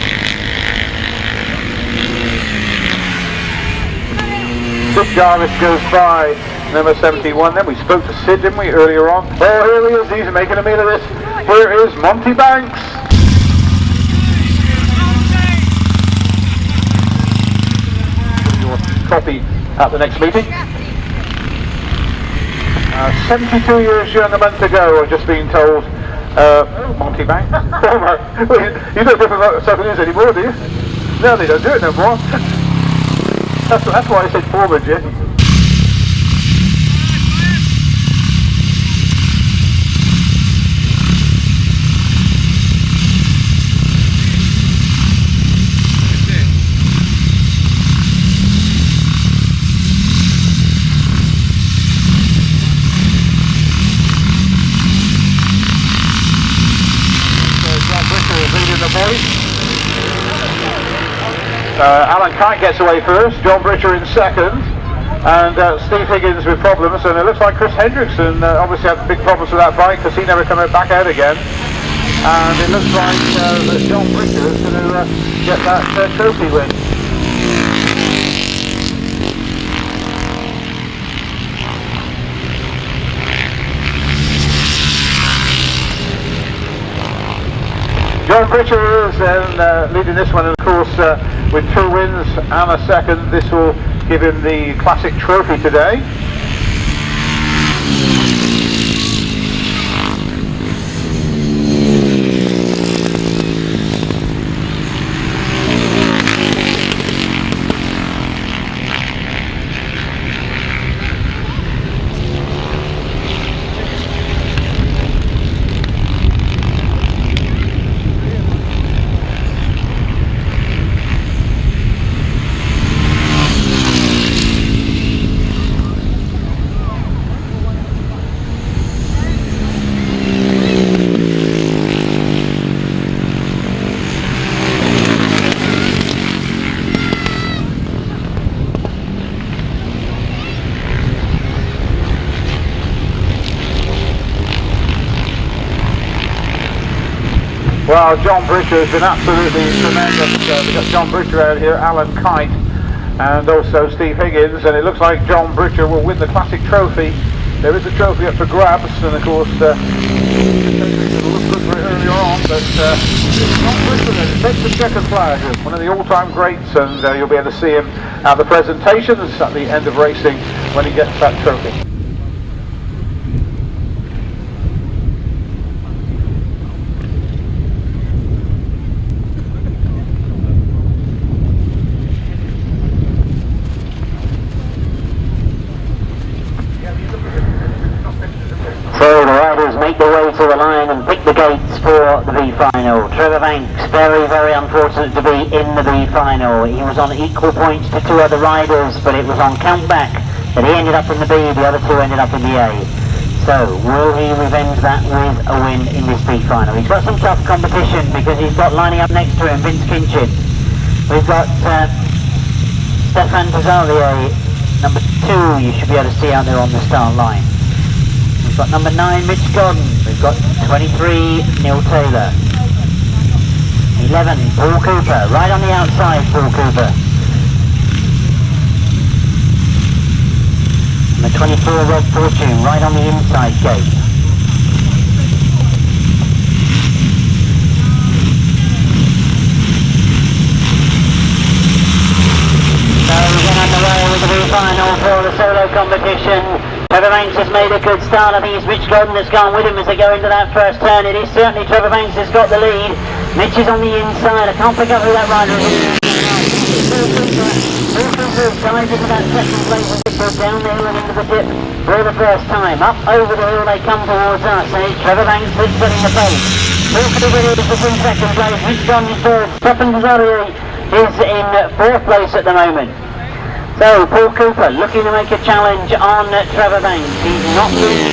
A: Sid Jarvis goes by, number 71. Then we spoke to Sid, didn't we, earlier on? Oh, here he is, he's making a meal of this. Here is Monty Banks. Your copy at the next meeting. 72 years young a month ago, I've just been told. Monty Banks. You don't different about stuff it is anymore, do you? No, they don't do it no more. That's why I said 4 Bridger. Alan Kite gets away first, John Britcher in second, and Steve Higgins with problems, and it looks like Chris Hendrickson obviously had big problems with that bike because he never came back out again, and it looks like that John Britcher is going to get that trophy win. John Britcher is then leading this one, and of course with 2 wins and a second, this will give him the classic trophy today. Well, John Britcher has been absolutely tremendous. We've got John Britcher out here, Alan Kite, and also Steve Higgins, and it looks like John Britcher will win the classic trophy. There is a trophy up for grabs, and of course, it looked good for it earlier on, but John Britcher then takes the checkered flag, one of the all-time greats, and you'll be able to see him at the presentations at the end of racing when he gets that trophy.
B: Make their way to the line and pick the gates for the B final. Trevor Banks, very, very unfortunate to be in the B final. He was on equal points to 2 other riders, but it was on countback that he ended up in the B, the other 2 ended up in the A. So, will he revenge that with a win in this B final? He's got some tough competition because he's got lining up next to him Vince Kinchin. We've got Stefan Tazalier, number 2, you should be able to see out there on the start line. We've got number 9, Mitch Godden. We've got 23, Neil Taylor. 11, Paul Cooper. Right on the outside, Paul Cooper. Number 24, Rob Fortune. Right on the inside gate. So we get underway with the V-final for the solo competition. Trevor Banks has made a good start. I think it's Mitch Godden that's gone with him as they go into that first turn. It is certainly Trevor Banks has got the lead. Mitch is on the inside. I can't pick up who that rider is. Dives into that second place as it goes down the hill and into the dip for the first time. Up over the hill they come towards us. And it's Trevor Banks that's setting the pace. Wilfred is in second place. Mitch Godden is third. Stefan Tazarier is in 4th place at the moment. So, Paul Cooper looking to make a challenge on Trevor Banks. He's not really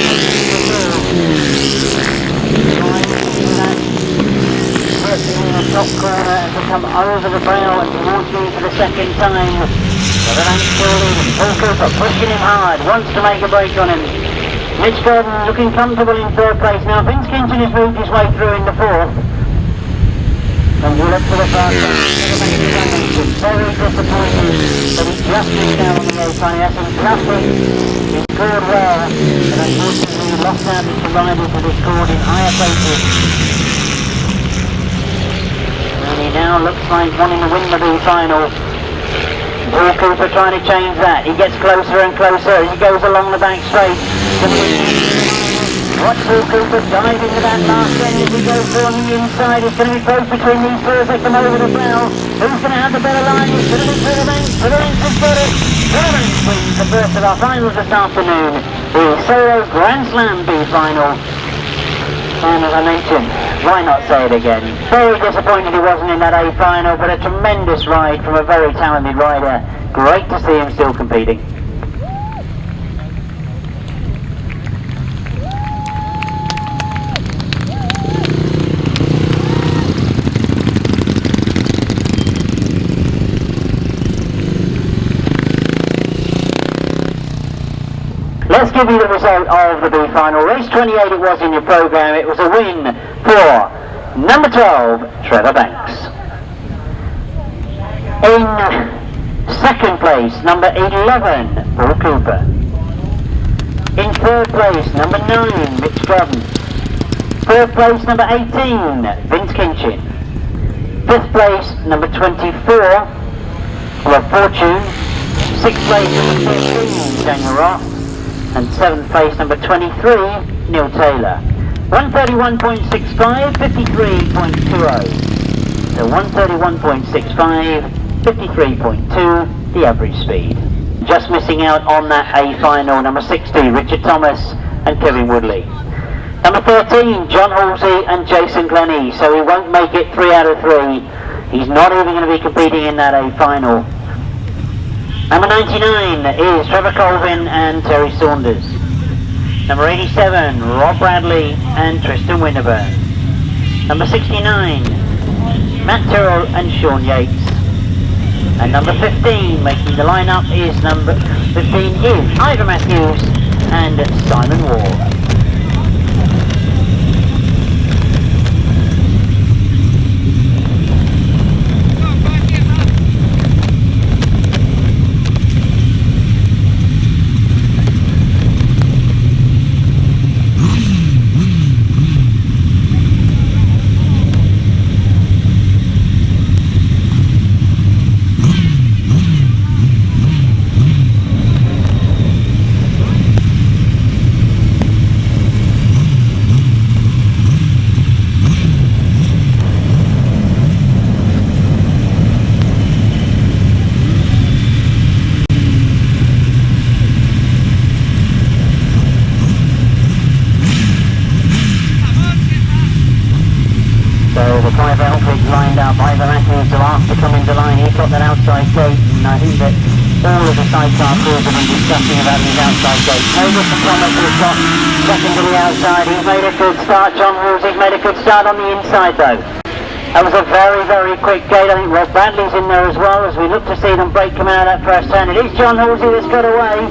B: in the top corner and to come over the brow and towards me for the second time. Trevor Banks still leading. Paul Cooper pushing him hard, wants to make a break on him. Mitch Gordon looking comfortable in 3rd place. Now, Vince Kinchin has moved his way through in the 4th. And we'll look for the fast one. Very disappointed that he just missed out on the road funny. That's in classic. He scored well, but unfortunately he lost out to riders that he scored in higher places. And he now looks like wanting to win the B final. Paul Cooper trying to change that. He gets closer and closer as he goes along the back straight. Watch Lew Cooper dive into that last end as we go through on the inside. It's going to be close between these two as they come over the brow. Who's going to have the better line? It's going to be Berwick has got it. Berwick wins the first of our finals this afternoon. The Solo Grand Slam B final. And as I mentioned, why not say it again? Very disappointed he wasn't in that A final, but a tremendous ride from a very talented rider. Great to see him still competing. Let's give you the result of the B final. Race 28 it was in your programme. It was a win for number 12, Trevor Banks. In second place, number 11, Paul Cooper. In third place, number 9, Mitch Gordon. Fourth place, number 18, Vince Kinchin. Fifth place, number 24, Rob Fortune. Sixth place, number 13, Daniel Roth. And 7th place, number 23, Neil Taylor. 131.65, 53.20. So 131.65, 53.2, the average speed. Just missing out on that A final, number 60, Richard Thomas and Kevin Woodley. Number 13, John Halsey and Jason Glennie, so he won't make it 3 out of 3. He's not even going to be competing in that A final. Number 99 is Trevor Colvin and Terry Saunders. Number 87, Rob Bradley and Tristan Winterburn. Number 69, Matt Tyrrell and Sean Yates. And number 15, making the lineup is number 15 is Ivor Matthews and Simon Ward. Ivor Matthews will ask to come into line. He's got that outside gate, and I think that all of the sidecar crews have been discussing about his outside gate. No different Thomas has got second to the outside. He's made a good start. John Halsey's made a good start on the inside though. That was a very, very quick gate. I think Rob Bradley's in there as well as we look to see them break coming out of that first turn. It is John Halsey that's got away.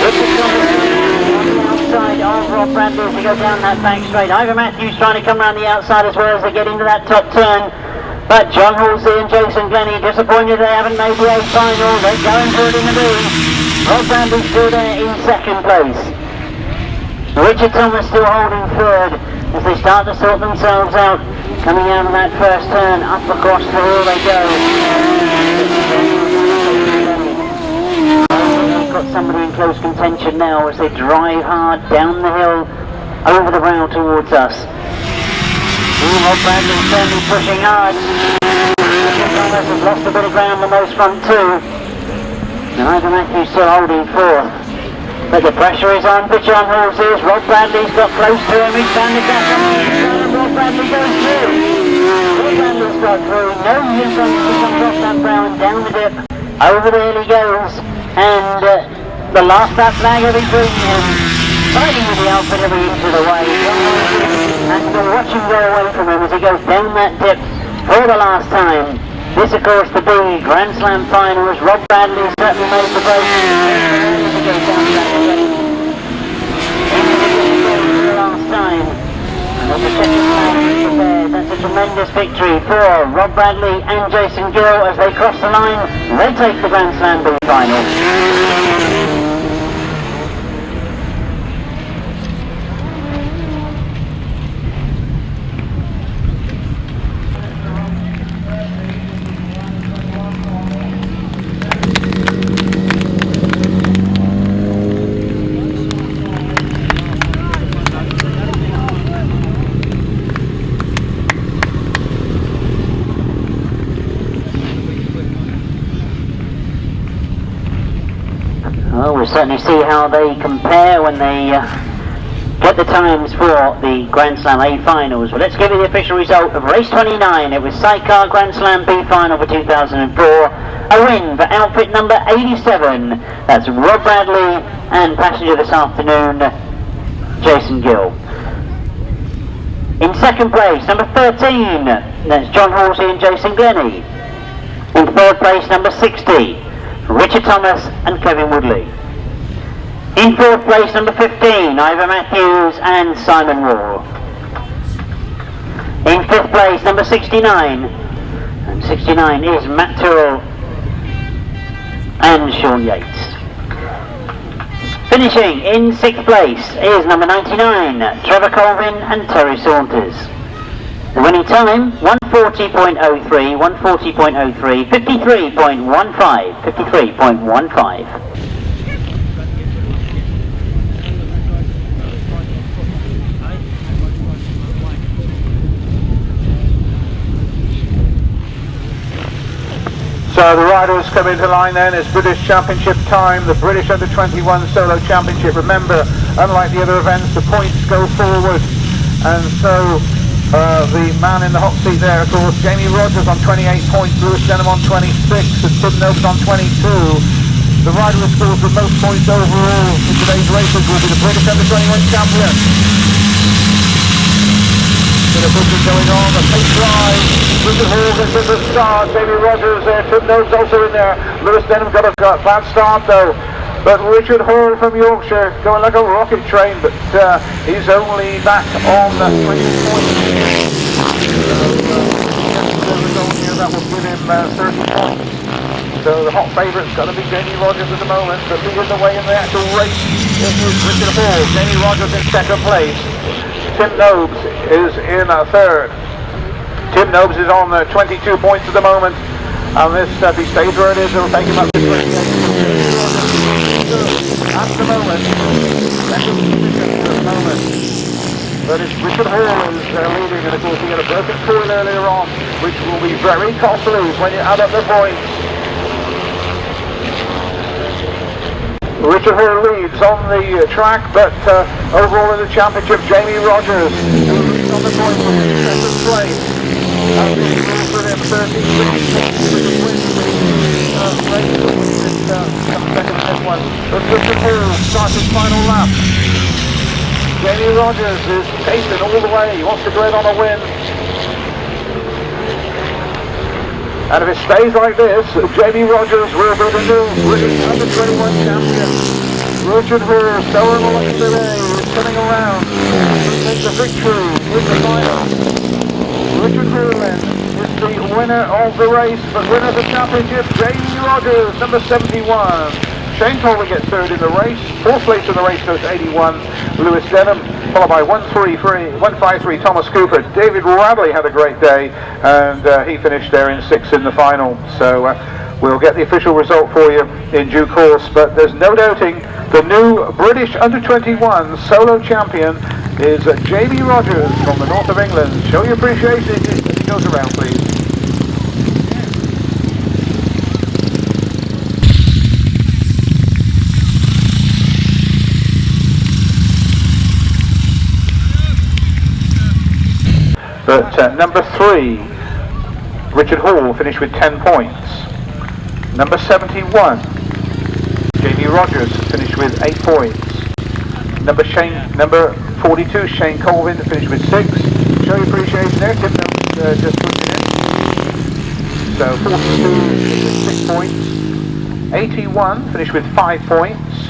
B: Richard Thomas on the outside of Rob Bradley as they go down that back straight. Ivor Matthews trying to come around the outside as well as they get into that top turn. But John Halsey and Jason Glennie disappointed they haven't made the A final. They're going for it in the B. Rob Bradley's still there in second place. Richard Thomas still holding third as they start to sort themselves out. Coming out of that first turn, up across the hill they go. They've got somebody in close contention now as they drive hard down the hill over the brow towards us. Rob Bradley certainly pushing hard. Richard Thomas has lost a bit of ground on those front two. And Ivor Matthews still holding fourth. But the pressure is on for John Halsey. Rob Bradley's got close to him. He's found the gap on the inside and Rob Bradley goes through. Rob Bradley's got through. No hindrance. He comes off that brow and down the dip. Over the hill he goes. And the last lap flag will be bringing him. Fighting with the outfit every inch of the way. And watch him go away from him as he goes down that dip for the last time. This of course the B Grand Slam final as Rob Bradley certainly made the break. As he goes down that dip. For the last time. And as the second flag is prepared, that's a tremendous victory for Rob Bradley and Jason Gill as they cross the line. They take the Grand Slam B final. certainly see how they compare when they get the times for the Grand Slam A finals. Well, let's give you the official result of race 29. It was Sidecar Grand Slam B final for 2004. A win for outfit number 87. That's Rob Bradley, and passenger this afternoon, Jason Gill. In second place, number 13, that's John Horsey and Jason Glennie. In third place, number 60, Richard Thomas and Kevin Woodley. In fourth place, number 15, Ivor Matthews and Simon Wall. In fifth place, number 69, and 69 is Matt Tyrrell and Sean Yates. Finishing in sixth place is number 99, Trevor Colvin and Terry Saunders. The winning time, 140.03, 140.03, 53.15, 53.15.
A: So the riders come into line then. It's British Championship time, the British Under-21 Solo Championship. Remember, unlike the other events, the points go forward. And so the man in the hot seat there, of course, Jamie Rogers on 28 points, Lewis Denham on 26, and Tim Noakes on 22. The rider who scores the most points overall in today's races will be the British Under-21 champion. Bit of pushing going on, the pace drive. Richard Hall gets in the start, Jamie Rogers there, Tim Noakes also in there. Lewis Denham got a bad start though. But Richard Hall from Yorkshire going like a rocket train, but he's only back on 20 points. That will give him 30 points. So the hot favourite's got to be Jamie Rogers at the moment, but leading the way in the actual race is Richard Hall. Jamie Rogers in second place. Tim Noakes is in third. Tim Noakes is on 22 points at the moment, and this, if he stays where it is, it'll take him up to 28. At the moment, second position at the moment. But it's Richard Hall who's leading, and of course he got a broken coil earlier on, which will be very costly when you add up the points. Richard Hall leads on the track, but overall in the championship, Jamie Rogers, who leads on the points for second place. And this rules for him 36 with the win. Race second in this one. But Richard Hall starts his final lap. Jamie Rogers is pacing all the way. He wants to go in on a win. And if it stays like this, Jamie Rogers will be the new British Under-21 champion. Richard Hall, so along today, is coming around to take the victory in the final. Richard Hall then is the winner of the race, but winner of the championship, Jamie Rogers, number 71. Shane Colvin gets third in the race. Fourth place in the race goes 81, Lewis Denham, followed by 153 Thomas Cooper. David Radley had a great day, and he finished there in sixth in the final. So we'll get the official result for you in due course, but there's no doubting the new British Under-21 solo champion is Jamie Rogers from the north of England. Show your appreciation as he goes around, please. But number 3, Richard Hall finished with 10 points. Number 71, Jamie Rogers finished with 8 points. Number 42, Shane Colvin finished with 6. Show your appreciation there. Tim Noakes just pushing in. So 42 with 6 points. 81 finished with 5 points.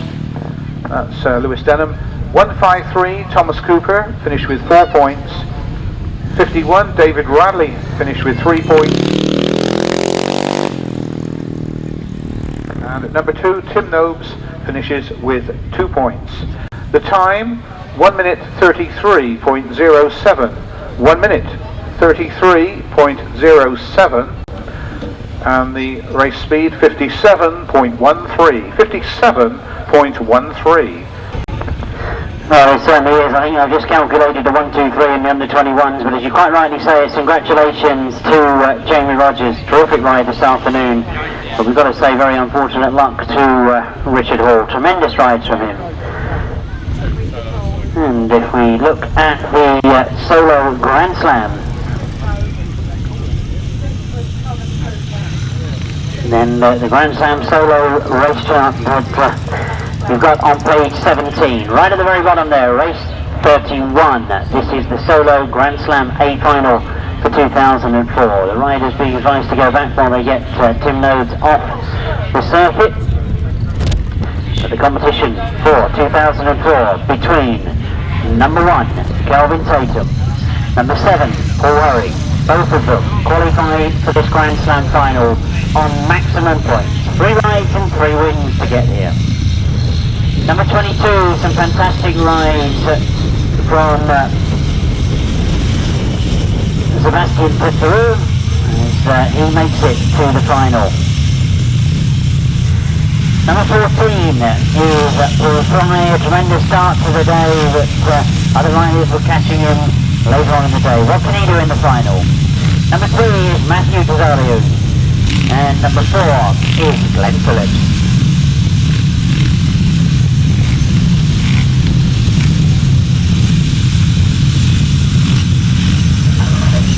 A: That's Lewis Denham. 153, Thomas Cooper finished with 4 points. 51, David Radley finished with 3 points. And at number 2, Tim Noakes finishes with 2 points. The time, 1 minute 33.07. 1 minute 33.07. And the race speed, 57.13. 57.13.
B: Well, it certainly is. I think I've just calculated the 1, 2, 3 in the under-21s, but as you quite rightly say, it's congratulations to Jamie Rogers. Terrific ride this afternoon. But we've got to say very unfortunate luck to Richard Hall. Tremendous rides from him. And if we look at the solo Grand Slam, then the Grand Slam solo race chart that we've got on page 17, right at the very bottom there, race 31. This is the solo Grand Slam A final for 2004. The riders being advised to go back while they get Tim Nodes off the circuit. But the competition for 2004 between number 1, Kelvin Tatum, number 7, Paul Hurry. Both of them qualified for this Grand Slam final on maximum points. 3 rides and 3 wins to get here. Number 22, some fantastic rides from Sebastian Britcher as he makes it to the final. Number 14 is Paul Fry, a tremendous start to the day, but other riders were catching him later on in the day. What can he do in the final? Number 3 is Matthew Desario, and number 4 is Glenn Phillips.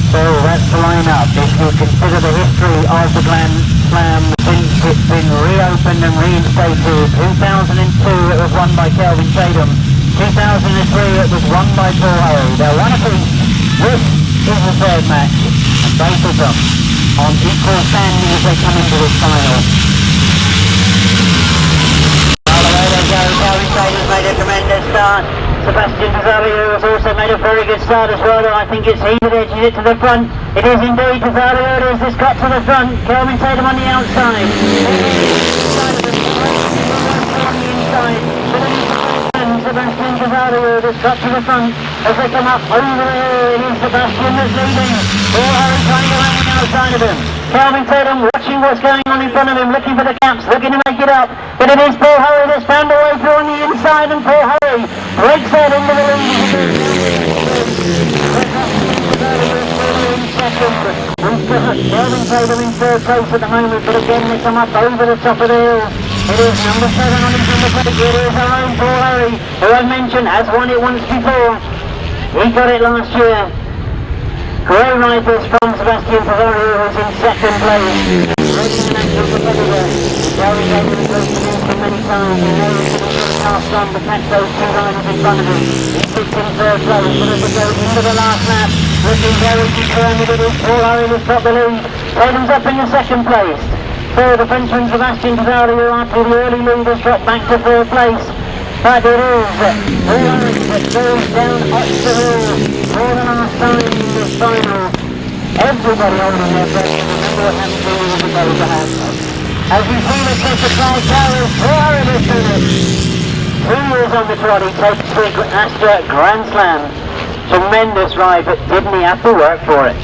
B: So that's the lineup. If you consider the history of the Grand Slam since it's been reopened and reinstated, 2002 it was won by Kelvin Tatum, 2003 it was won by Paul Hurry. They're one apiece. This is the third match, and both of them on equal standing as they come into this final. Well, away they go. Kelvin Tatum's made a tremendous start. Sebastian Desario has also made a very good start as well, and I think it's he that edges it to the front. It is indeed Desario that has this cut to the front. Kelvin Tatum on the outside. Sebastian Desario has cut to the front as they come up over there. It is Sebastian that's leading. Paul Hurry trying to hang outside of him. Kelvin Tatum watching what's going on in front of him, looking for the gaps, looking to make it up. But it is Paul Hurry that's found a way through on the inside, and Paul Hurry breaks out into the lead. Kelvin Tatum in third place at the moment, but again they come up over the top of the hill. It is number 7 on his number plate. It is our own Paul Hurry, who I mentioned has won it once before. He got it last year. Great riders from Sebastian Desario, who's in second place. Ready an actual competitor. Kelvin Tatum has raced against him many times. He knows that he's going to cast on to catch those 2 riders in front of him. He sits in third place, but as it goes into the last lap, looking very determined, it is Paul Hurry who's got the lead. Tatum's up in the second place. So the Frenchman Sebastian Desario, after the early lead, has dropped back to third place. But it is Paul Hurry that goes down up the hill for the last time in this final. Everybody holding their breath, and remember what happened 2 years ago perhaps. As you see the second flag carriers, Paul Hurry has done it. 2 years on the trot, he takes the Astra Grand Slam. Tremendous ride, but didn't he have to work for it?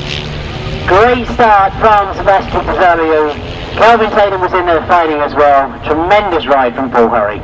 B: Great start from Sebastian Desario. Kelvin Tatum was in there fighting as well. Tremendous ride from Paul Hurry.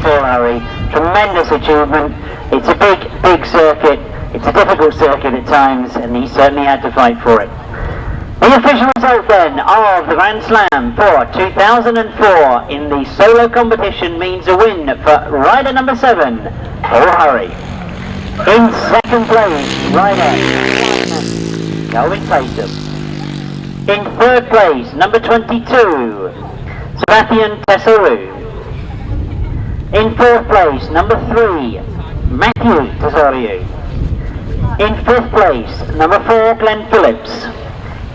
B: Paul Hurry, tremendous achievement. It's a big circuit. It's a difficult circuit at times, and he certainly had to fight for it. The official result then of the Grand Slam for 2004 in the solo competition means a win for rider number 7, Paul Hurry. In second place, rider Kelvin Tatum. In third place, number 22, Sebastian Desario. In fourth place, number 3, Matthew Desario. In fifth place, number 4, Glenn Phillips.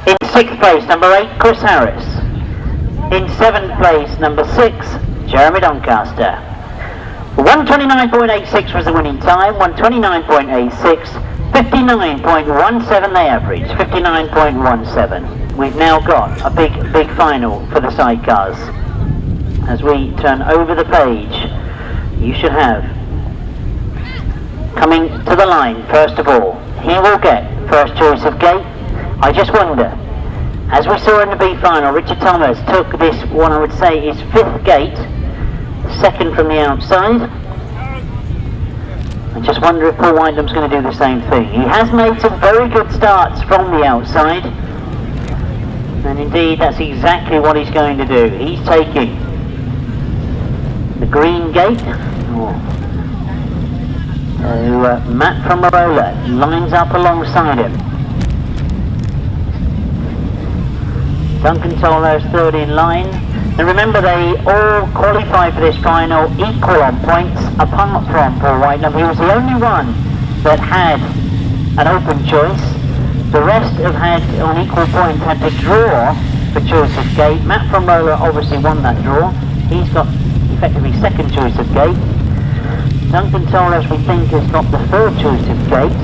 B: In sixth place, number 8, Chris Harris. In seventh place, number 6, Jeremy Doncaster. 129.86 was the winning time, 129.86, 59.17 they averaged, 59.17. we've now got a big final for the sidecars. As we turn over the page, you should have, coming to the line first of all, here we'll get first choice of gate. I just wonder, as we saw in the B final, Richard Thomas took this, what I would say is fifth gate, second from the outside. I just wonder if Paul Whitelam's going to do the same thing. He has made some very good starts from the outside, and indeed that's exactly what he's going to do. He's taking the green gate. Matt from Marola lines up alongside him. Duncan Toller's third in line. And remember, they all qualify for this final equal on points, apart from Paul Whitelam. He was the only one that had an open choice. The rest have had, on equal points, had to draw for choice of gate. Matt from Roller obviously won that draw. He's got effectively second choice of gate. Duncan Toller, we think, has got the third choice of gate.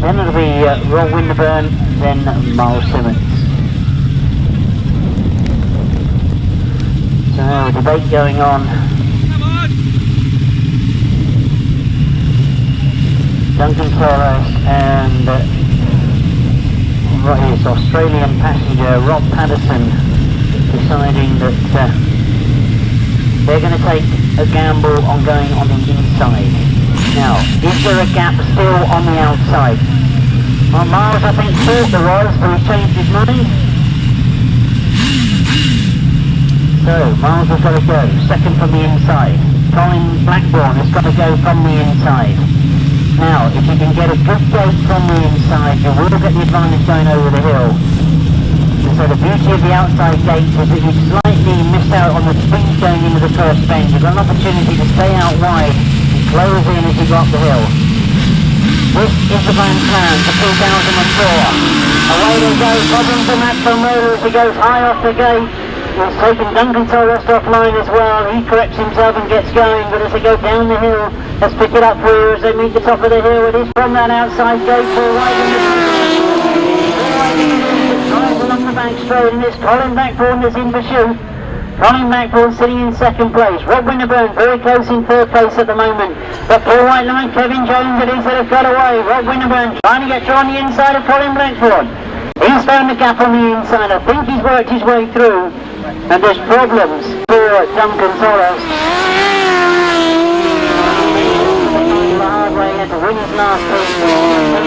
B: Then it'll be Rob Winterburn, then Miles Simmons. So a debate going on. Duncan Torres and his Australian passenger Rob Patterson deciding that they're going to take a gamble on going on the inside. Now, is there a gap still on the outside? Well, Miles, I think, thought there was, but he's changed his mind. So, Miles has got to go, second from the inside. Colin Blackburn has got to go from the inside. Now, if you can get a good gate from the inside, you will get the advantage going over the hill. And so the beauty of the outside gate is that you slightly miss out on the speed going into the first bend. You've got an opportunity to stay out wide and close in as you go up the hill. This is the Grand Slam for 2004. Away they go, problem for Matt from Roller as he goes high off the gate. He's taken Duncan Torres offline as well. He corrects himself and gets going, but as they go down the hill, let's pick it up for you as they meet the top of the hill. It is from that outside gate for Whitelam. Drives along the back straight, and it's Colin Blackburn that's in pursuit. Colin Blackburn sitting in second place. Rob Winterburn very close in third place at the moment. But Paul Whitelam and Kevin Jones, it is that have got away. Rob Winterburn trying to get through on the inside of Colin Blackburn. He's found the gap on the inside. I think he's worked his way through. And there's problems for Duncan Torres. The hard way, he had to win his last race.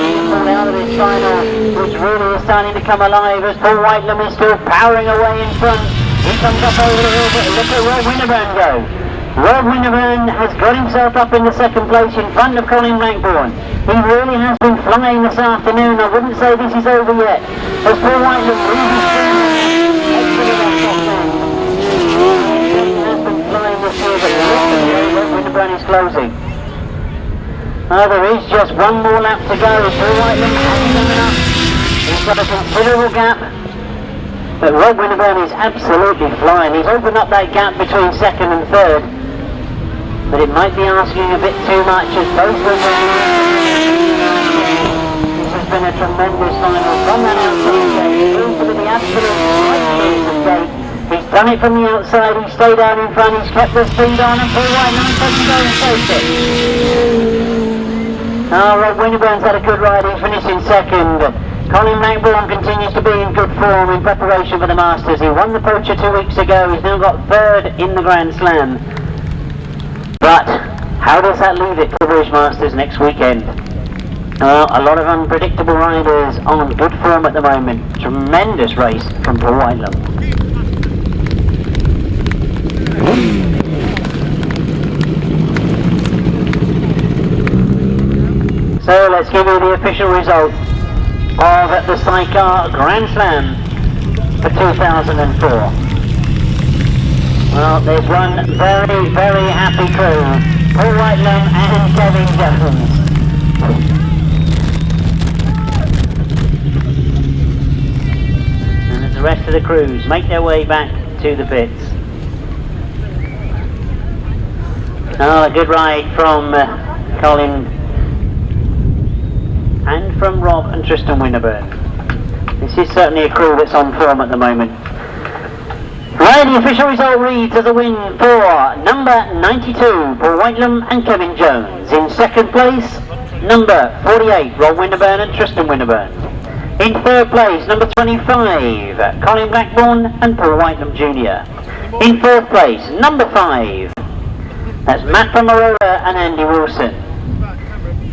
B: He's pulled out of his final, which really is starting to come alive as Paul Whitelam is still powering away in front. He comes up over the hill, but look at Rob Winterburn go. Rob Winterburn has got himself up in the second place in front of Colin Blackburn. He really has been flying this afternoon. I wouldn't say this is over yet. As Paul Whitelam really Winterburn is closing. There is just one more lap to go. Paul Whitelam hasn't done enough. He's got a considerable gap. But Rob Winterburn is absolutely flying. He's opened up that gap between second and third. But it might be asking a bit too much as both of them. This has been a tremendous final from that outside gate. It seems to be the absolute right choice of gate. He's done it from the outside, he's stayed out in front, he's kept the speed on, and Paul Whitelam doesn't go and take it. Rob Winterburn's had a good ride, he's finished in second. Colin Blackburn continues to be in good form in preparation for the Masters. He won the Poacher 2 weeks ago, he's now got third in the Grand Slam. But, how does that leave it for the British Masters next weekend? A lot of unpredictable riders on good form at the moment. Tremendous race from Paul Whitelam. So let's give you the official result of the Sidecar Grand Slam for 2004. Well, there's one very, very happy crew. Paul Whitelam and Kevin Jones. And as the rest of the crews make their way back to the pits. A good ride from Colin and from Rob and Tristan Winterburn. This is certainly a crew that's on form at the moment. Right, the official result reads as a win for number 92, Paul Whitelam and Kevin Jones. In second place, number 48, Rob Winterburn and Tristan Winterburn. In third place, number 25, Colin Blackburn and Paul Whitelam Jr. In fourth place, number 5, that's Matt from Aurora and Andy Wilson.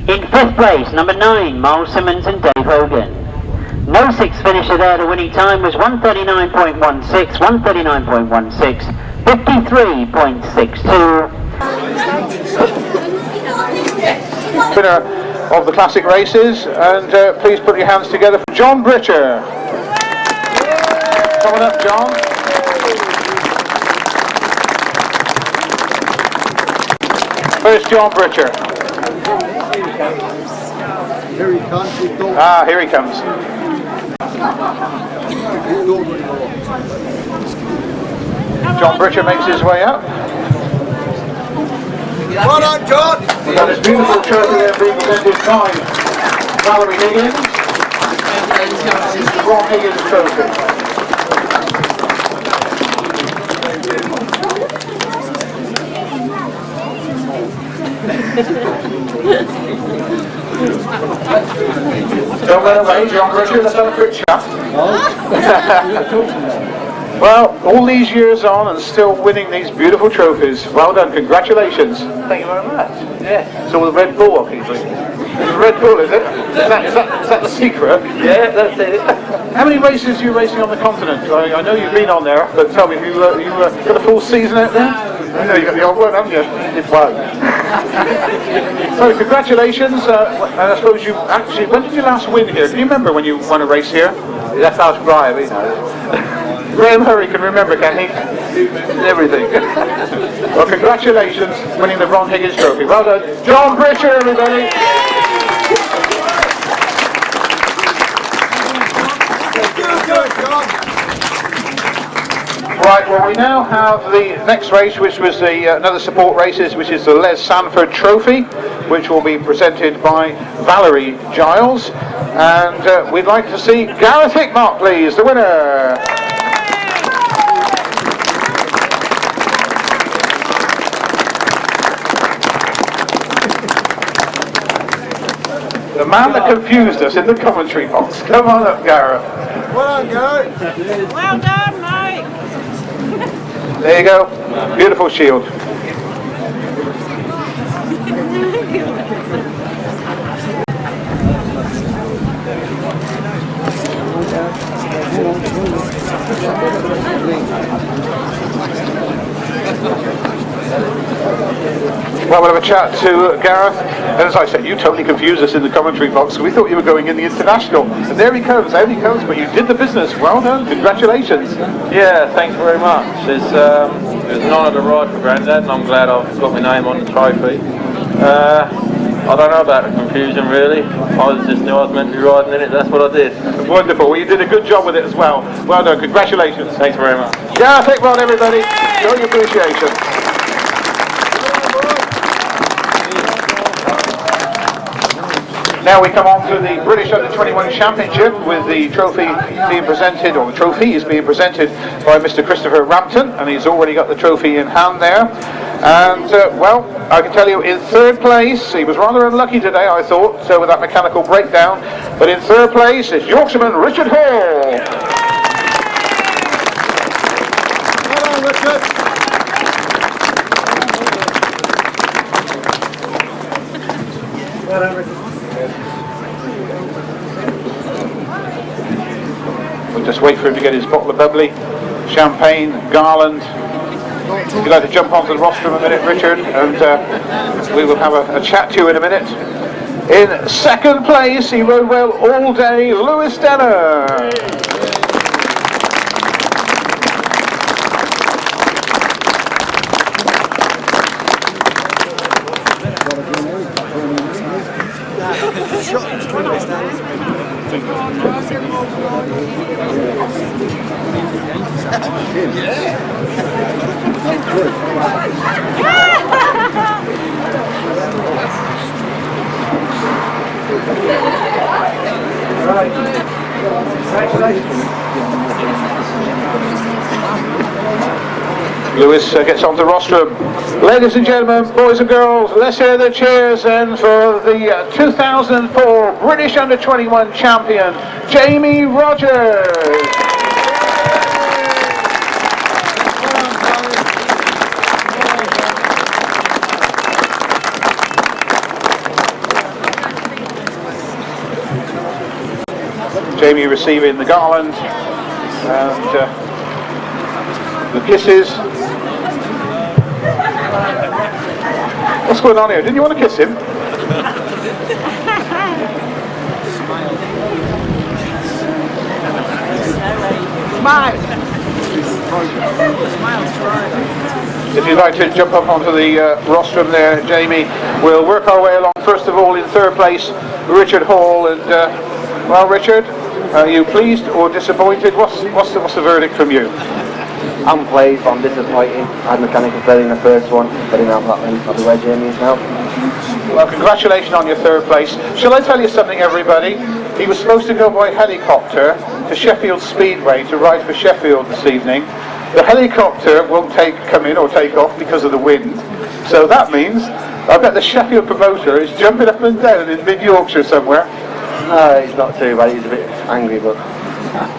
B: In fifth place, number 9, Miles Simmons and Dave Hogan. No sixth finisher there. The winning time was 1:39.16, 1:39.16, 53.62.
A: Winner of the classic races, and please put your hands together for John Britcher. Coming up, John. Where's John Britcher?
C: Here he comes.
A: Ah, here he comes. John Britcher makes his way up.
C: Well done, John.
A: We've got this beautiful trophy there being presented by Valerie Higgins. The Ron Higgins trophy. Don't run away, John Britcher, let's have a quick chat. Well, all these years on and still winning these beautiful trophies. Well done, congratulations.
D: Thank you very much. Yeah.
A: It's all the Red Bull I keep drinking. It's Red Bull, is it? Is that the secret?
D: Yeah, that's it.
A: How many races are you racing on the continent? I know you've been on there, but tell me, you got a full season out there? I know you got the old one, haven't you?
D: It was.
A: So congratulations, and I suppose you actually, when did you last win here? Can you remember when you won a race here?
D: That's our Graham, you know.
A: Graham Hurry can remember, can he?
D: Everything.
A: Well, congratulations, winning the Ron Higgins Trophy. Well done. John Britcher, everybody! Right, well, we now have the next race, which was the another support races, which is the Les Sanford Trophy, which will be presented by Valerie Giles. And we'd like to see Gareth Hickmark, please, the winner. The man that confused us in the commentary box. Come on up, Gareth.
C: Well done, Gary.
E: Well done, Mike.
A: There you go. Beautiful shield. Well, we'll have a chat to Gareth. And as I said, you totally confused us in the commentary box. We thought you were going in the international. And there he comes, but you did the business. Well done, congratulations.
F: Yeah, thanks very much. It was an honour to ride for Grandad, and I'm glad I've got my name on the trophy. I don't know about the confusion really. I just knew I was meant to be riding in it, that's what I did.
A: Wonderful, well you did a good job with it as well. Well done, congratulations.
F: Thanks very much.
A: Gareth Hickmark, everybody. Show your appreciation. Now we come on to the British Under-21 Championship with the trophy being presented, or the trophy is being presented by Mr. Christopher Rampton, and he's already got the trophy in hand there. And well, I can tell you in third place, he was rather unlucky today I thought, so with that mechanical breakdown, but in third place is Yorkshireman Richard Hall.
C: Well done, Richard. Well done, Richard.
A: We'll just wait for him to get his bottle of bubbly, champagne, garland. If you'd like to jump onto the rostrum a minute, Richard, and we will have a chat to you in a minute. In second place, he rode well all day, Lewis Denner. Right. Lewis gets onto rostrum. Ladies and gentlemen, boys and girls, let's hear the cheers then for the 2004 British Under-21 champion, Jamie Rogers. Jamie receiving the garland and the kisses. What's going on here? Didn't you want to kiss him?
E: Smile.
A: If you'd like to jump up onto the rostrum there, Jamie, we'll work our way along. First of all, in third place, Richard Hall. And well, Richard, are you pleased or disappointed? What's the verdict from you?
G: I'm pleased, but I'm disappointed. I had mechanical failure in the first one, but now I'll be where Jamie is now.
A: Well, congratulations on your third place. Shall I tell you something, everybody? He was supposed to go by helicopter to Sheffield Speedway to ride for Sheffield this evening. The helicopter won't come in or take off because of the wind. So that means I bet the Sheffield promoter is jumping up and down in mid-Yorkshire somewhere.
G: No, he's not too bad. He's a bit angry, but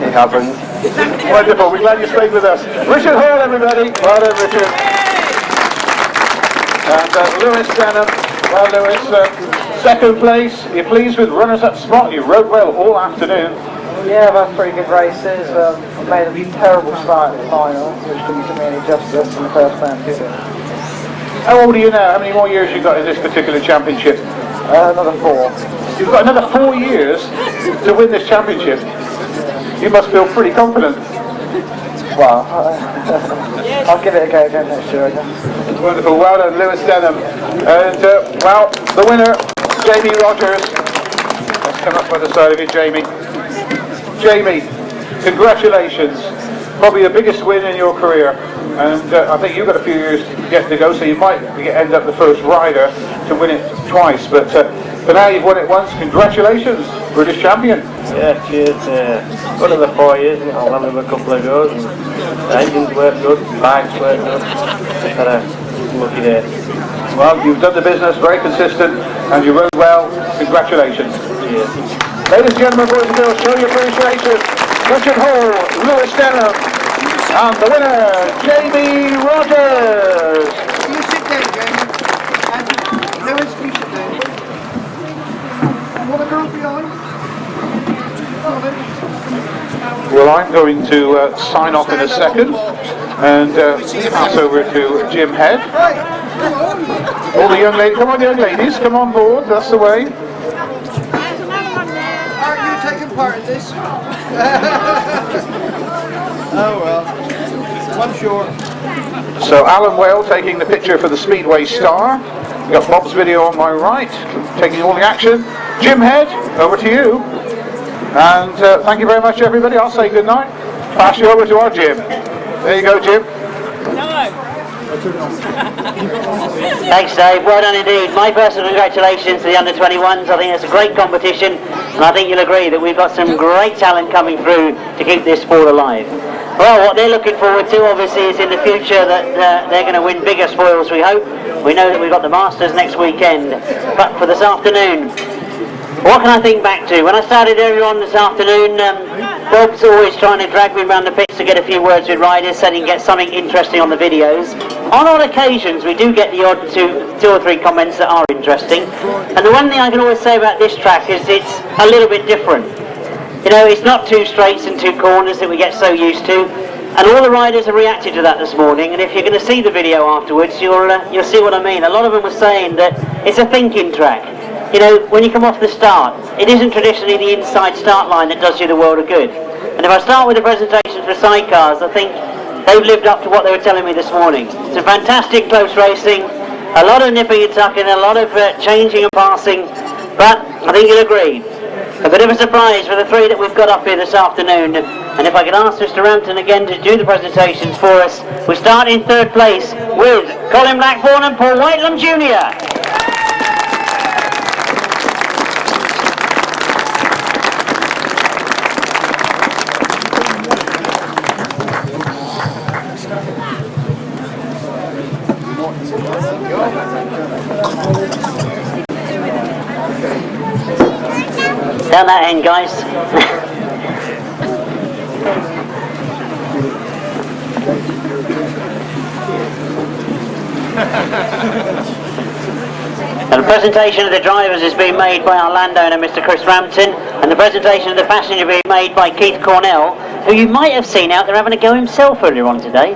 G: it happens.
A: Wonderful, we're glad you stayed with us. Richard Hall, everybody. Well done, Richard. And Lewis Denham. Well, Lewis, second place. You're pleased with runners-up spot? You rode well all afternoon.
H: Yeah, I've had 3 good races. I made a terrible start at the final, which didn't do me any justice in the first round, did it?
A: How old are you now? How many more years you got in this particular championship?
H: Another 4.
A: You've got another 4 years to win this championship. You must feel pretty confident.
H: Well, I'll give it a go again next year, I guess.
A: Wonderful, well done, Lewis Denham. And, well, the winner, Jamie Rogers. Let's come up by the side of you, Jamie. Jamie, congratulations. Probably the biggest win in your career. And I think you've got a few years yet to go, so you might end up the first rider to win it twice. But for now, you've won it once. Congratulations, British champion.
G: Yeah, cheers. Got another 4 years, and I'll have another couple of goes. And the engines work good, bikes work good. Had a lucky day.
A: Well, you've done the business, very consistent, and you rode well. Congratulations.
G: Cheers.
A: Ladies and gentlemen, boys and girls, show your appreciation. Richard Hall, Lewis Denham, and the winner, Jamie Rogers.
C: You sit down, Jamie. And Lewis, you sit down. You want a girl behind?
A: Well, I'm going to sign off in a second and pass over to Jim Head.
C: Right, come on.
A: All the young ladies, come on, young ladies, come on board. That's the way.
E: There's another one there.
C: Aren't you taking part in this? Oh well, one short.
A: So Alan Whale taking the picture for the Speedway Star. We've got Bob's video on my right, taking all the action. Jim Head, over to you. And thank you very much, everybody. I'll say good night. Pass you over to our Jim. There you go, Jim.
B: Thanks, Dave. Well done indeed. My personal congratulations to the under-21s. I think it's a great competition, and I think you'll agree that we've got some great talent coming through to keep this sport alive. Well, what they're looking forward to, obviously, is in the future that they're going to win bigger spoils, we hope. We know that we've got the Masters next weekend, but for this afternoon, what can I think back to? When I started earlier on this afternoon, Bob's always trying to drag me around the pitch to get a few words with riders, so he can get something interesting on the videos. On odd occasions, we do get the odd two or three comments that are interesting. And the one thing I can always say about this track is it's a little bit different. You know, it's not 2 straights and 2 corners that we get so used to. And all the riders have reacted to that this morning. And if you're going to see the video afterwards, you'll see what I mean. A lot of them were saying that it's a thinking track. You know, when you come off the start, it isn't traditionally the inside start line that does you the world of good. And if I start with the presentations for sidecars, I think they've lived up to what they were telling me this morning. It's a fantastic close racing, a lot of nipping and tucking, a lot of changing and passing, but I think you'll agree. A bit of a surprise for the 3 that we've got up here this afternoon. And if I could ask Mr. Rampton again to do the presentations for us, we start in 3rd place with Colin Blackburn and Paul Whitelam Jr. Down that end, guys. And the presentation of the drivers is being made by our landowner, Mr. Chris Rampton, and the presentation of the passenger being made by Keith Cornell, who you might have seen out there having a go himself earlier on today.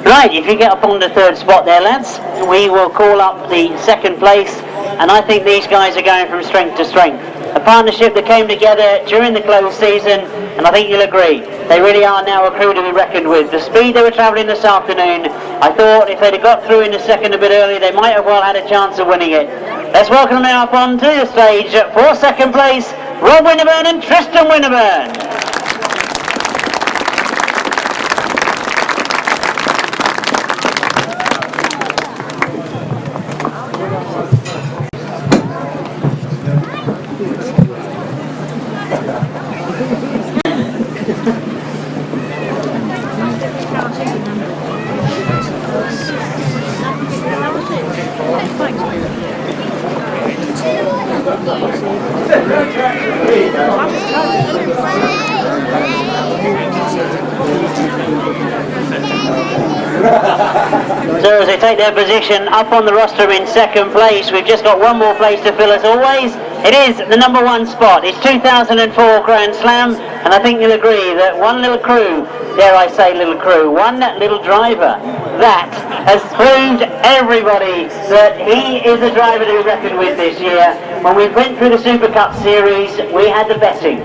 B: Right, if you get up on the third spot there, lads, we will call up the second place, and I think these guys are going from strength to strength. A partnership that came together during the close season, and I think you'll agree, they really are now a crew to be reckoned with. The speed they were travelling this afternoon, I thought if they'd have got through in the second a bit earlier, they might have well had a chance of winning it. Let's welcome them up onto the stage for second place, Rob Winterburn and Tristan Winterburn. So as they take their position up on the rostrum in second place, we've just got one more place to fill as always. It is the number one spot. It's 2004 Grand Slam, and I think you'll agree that one little crew, dare I say little crew, one little driver, that has proved everybody that he is a driver to be reckoned with this year. When we went through the Super Cup series, we had the betting,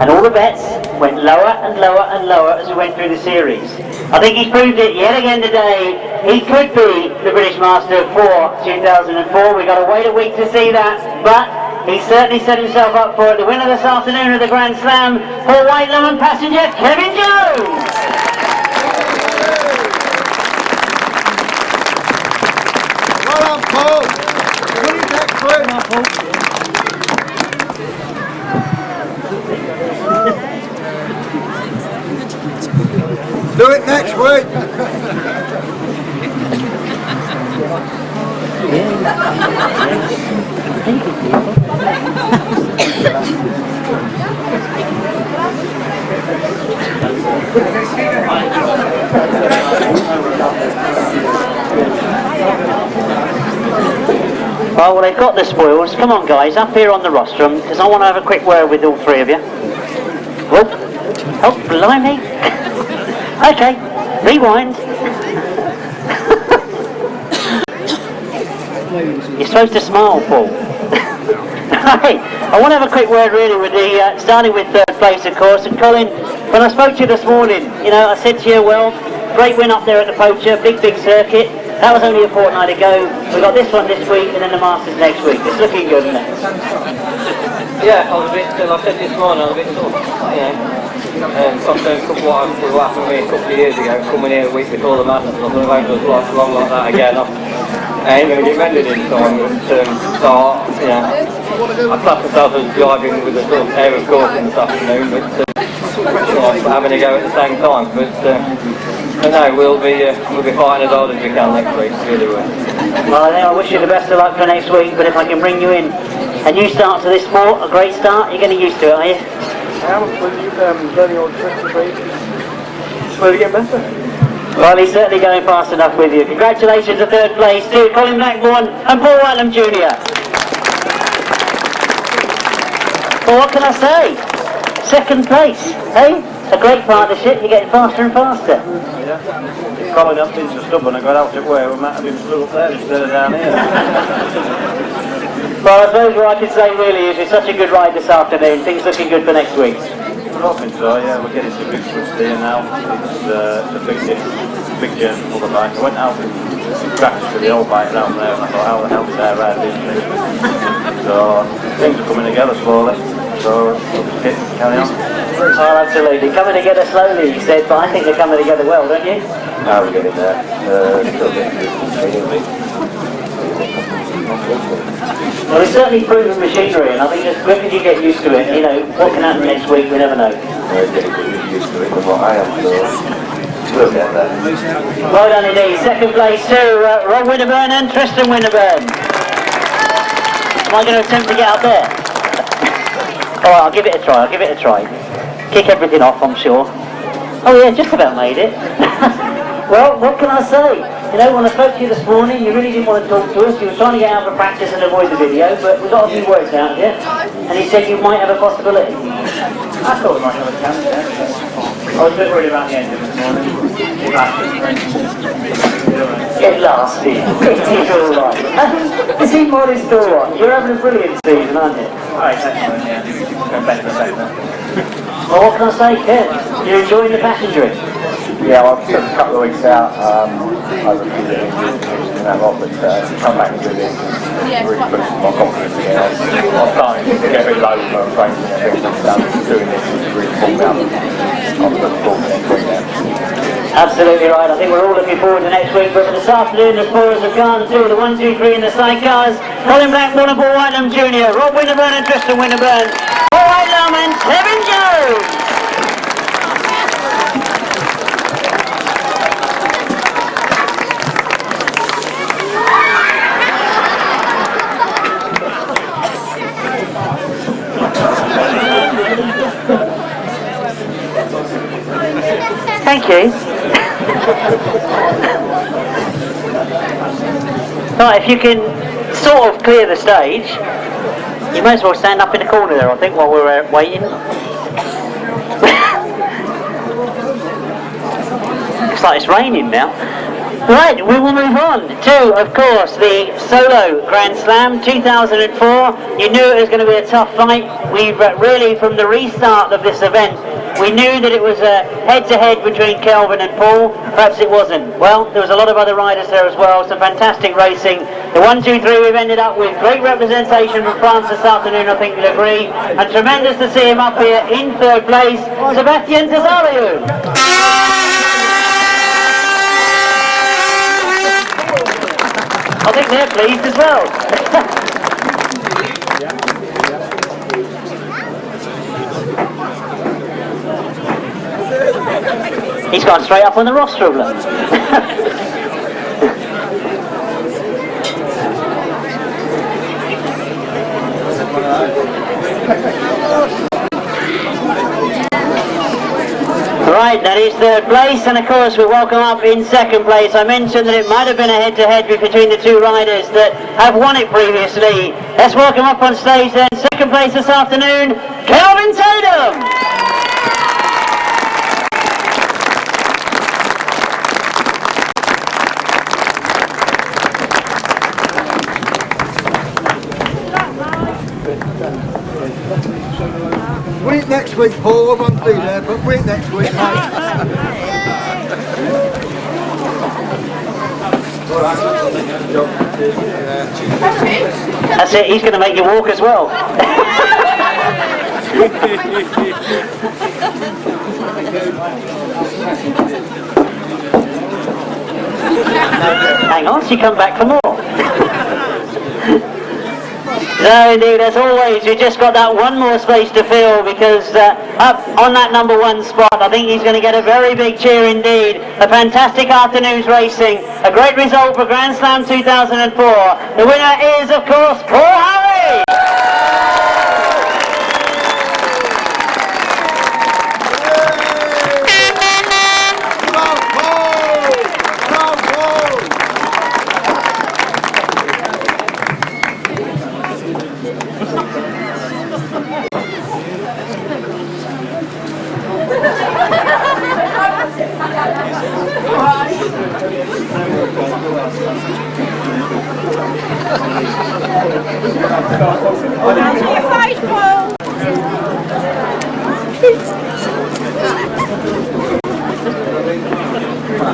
B: and all the bets went lower and lower and lower as we went through the series. I think he's proved it yet again today. He could be the British Master for 2004. We've got to wait a week to see that, but he certainly set himself up for it. The winner this afternoon of the Grand Slam for White Lemon passenger Kevin Jones.
C: Well done, Paul. What do you take for it now, Paul? Do it next week.
B: Well, they've got the spoils. Come on, guys, up here on the rostrum, because I want to have a quick word with all three of you. Oh, blimey. Okay, rewind. You're supposed to smile, Paul. Right, I want to have a quick word really with the, starting with third place of course, and Colin, when I spoke to you this morning, you know, I said to you, well, great win up there at the Poacher, big circuit, that was only a fortnight ago, we've got this one this week and then the Masters next week, it's looking good, isn't it?
G: Yeah, I was a bit, I said this morning, I was a bit sort of, you know, sometimes what happened to me a couple of years ago, coming here a week before the Masters, I thought if I goes long like that again, I ain't going to get mended in time, but start, you know, I class myself as driving with a sort of air of caution this afternoon, but you know, having a go at the same time, but no, we'll be fighting as hard as we can next week, really will.
B: Well, I think I wish you the best of luck for next week, but if I can bring you in, a new start to this sport, a great start, you're getting used to it, are you?
C: How much will you learning all tricks and trades? Will you get better?
B: Well, he's certainly going fast enough with you. Congratulations to third place to Colin Blackburn and Paul Whitelam Jr. Well, what can I say? Second place, eh? A great partnership, you're getting faster and faster.
G: Yeah. Colin up into stubborn, I got out to where we might have been flew up there instead of down here.
B: Well, I suppose what I can say really is it's such a good ride this afternoon, things looking good for next week.
G: I'm hoping so, yeah, we're getting some big switch here now. It's a big journey for the bike. I went out and practiced with the old bike around there and I thought, how the hell did I ride this thing? So things are coming together slowly, so we'll just carry on.
B: Oh, absolutely. Coming together slowly, you said, but I think they're coming together well, don't you?
G: Now we're getting there. Still getting good.
B: Well, it's certainly proven machinery, and I think as quick as you get used to it, you know, what can happen next week, we never know.
G: Getting used to it than what I am, so
D: We'll get there.
B: Well done indeed. Second place to Rob Winterburn and Tristan Winterburn. Am I going to attempt to get up there? Alright, I'll give it a try, Kick everything off, I'm sure. Oh yeah, just about made it. Well, what can I say? You know, when I spoke to you this morning, you really didn't want to talk to us. You were trying to get out for practice and avoid the video, but we got a few words out of you. And he said you might have a possibility. I thought we might have a chance, yeah. I was a bit worried about the engine this morning. It lasted. It is alright. Is he modest alright? You're having a brilliant season, aren't you? Alright, excellent, yeah. Going better and better. Well, what can I say, Ken? You're enjoying the passenger?
I: Yeah, well, I took a couple of weeks out over a few days and that lot, but to come back and do this really puts my confidence again. I was starting to get a bit low for training and things like that. Doing this has really pulled me up. I'm looking forward to next week now.
B: Absolutely right. I think we're all looking forward to next week, but this afternoon the spoilers have gone to the 1, 2, 3 in the sidecars. Colin Blackburn and Paul Whitelam Jr., Rob Winterburn and Tristan Winterburn, Paul Whitelam and Kevin Jones. Thank you. Right, if you can sort of clear the stage, you may as well stand up in the corner there, I think, while we're waiting. Looks like it's raining now. Right, we will move on to, of course, the Solo Grand Slam 2004. You knew it was going to be a tough fight. We've really, from the restart of this event, we knew that it was a head-to-head between Kelvin and Paul. Perhaps it wasn't. Well, there was a lot of other riders there as well, some fantastic racing. The 1, 2, 3 we've ended up with great representation from France this afternoon, I think you'll agree. And tremendous to see him up here in third place, Sebastian Tesariu. I think they're pleased as well. He's gone straight up on the rostrum. Right, that is third place, and of course we welcome up in second place. I mentioned that it might have been a head-to-head between the two riders that have won it previously. Let's welcome up on stage then, second place this afternoon, Kelvin Tatum!
C: Win it next week, Paul. I won't be there, but win it next week, mate.
B: That's it, he's going to make you walk as well. Hang on, she come back for more. No, indeed, as always, we've just got that one more space to fill because up on that number 1 spot, I think he's going to get a very big cheer indeed. A fantastic afternoon's racing, a great result for Grand Slam 2004. The winner is, of course, Paul Harry!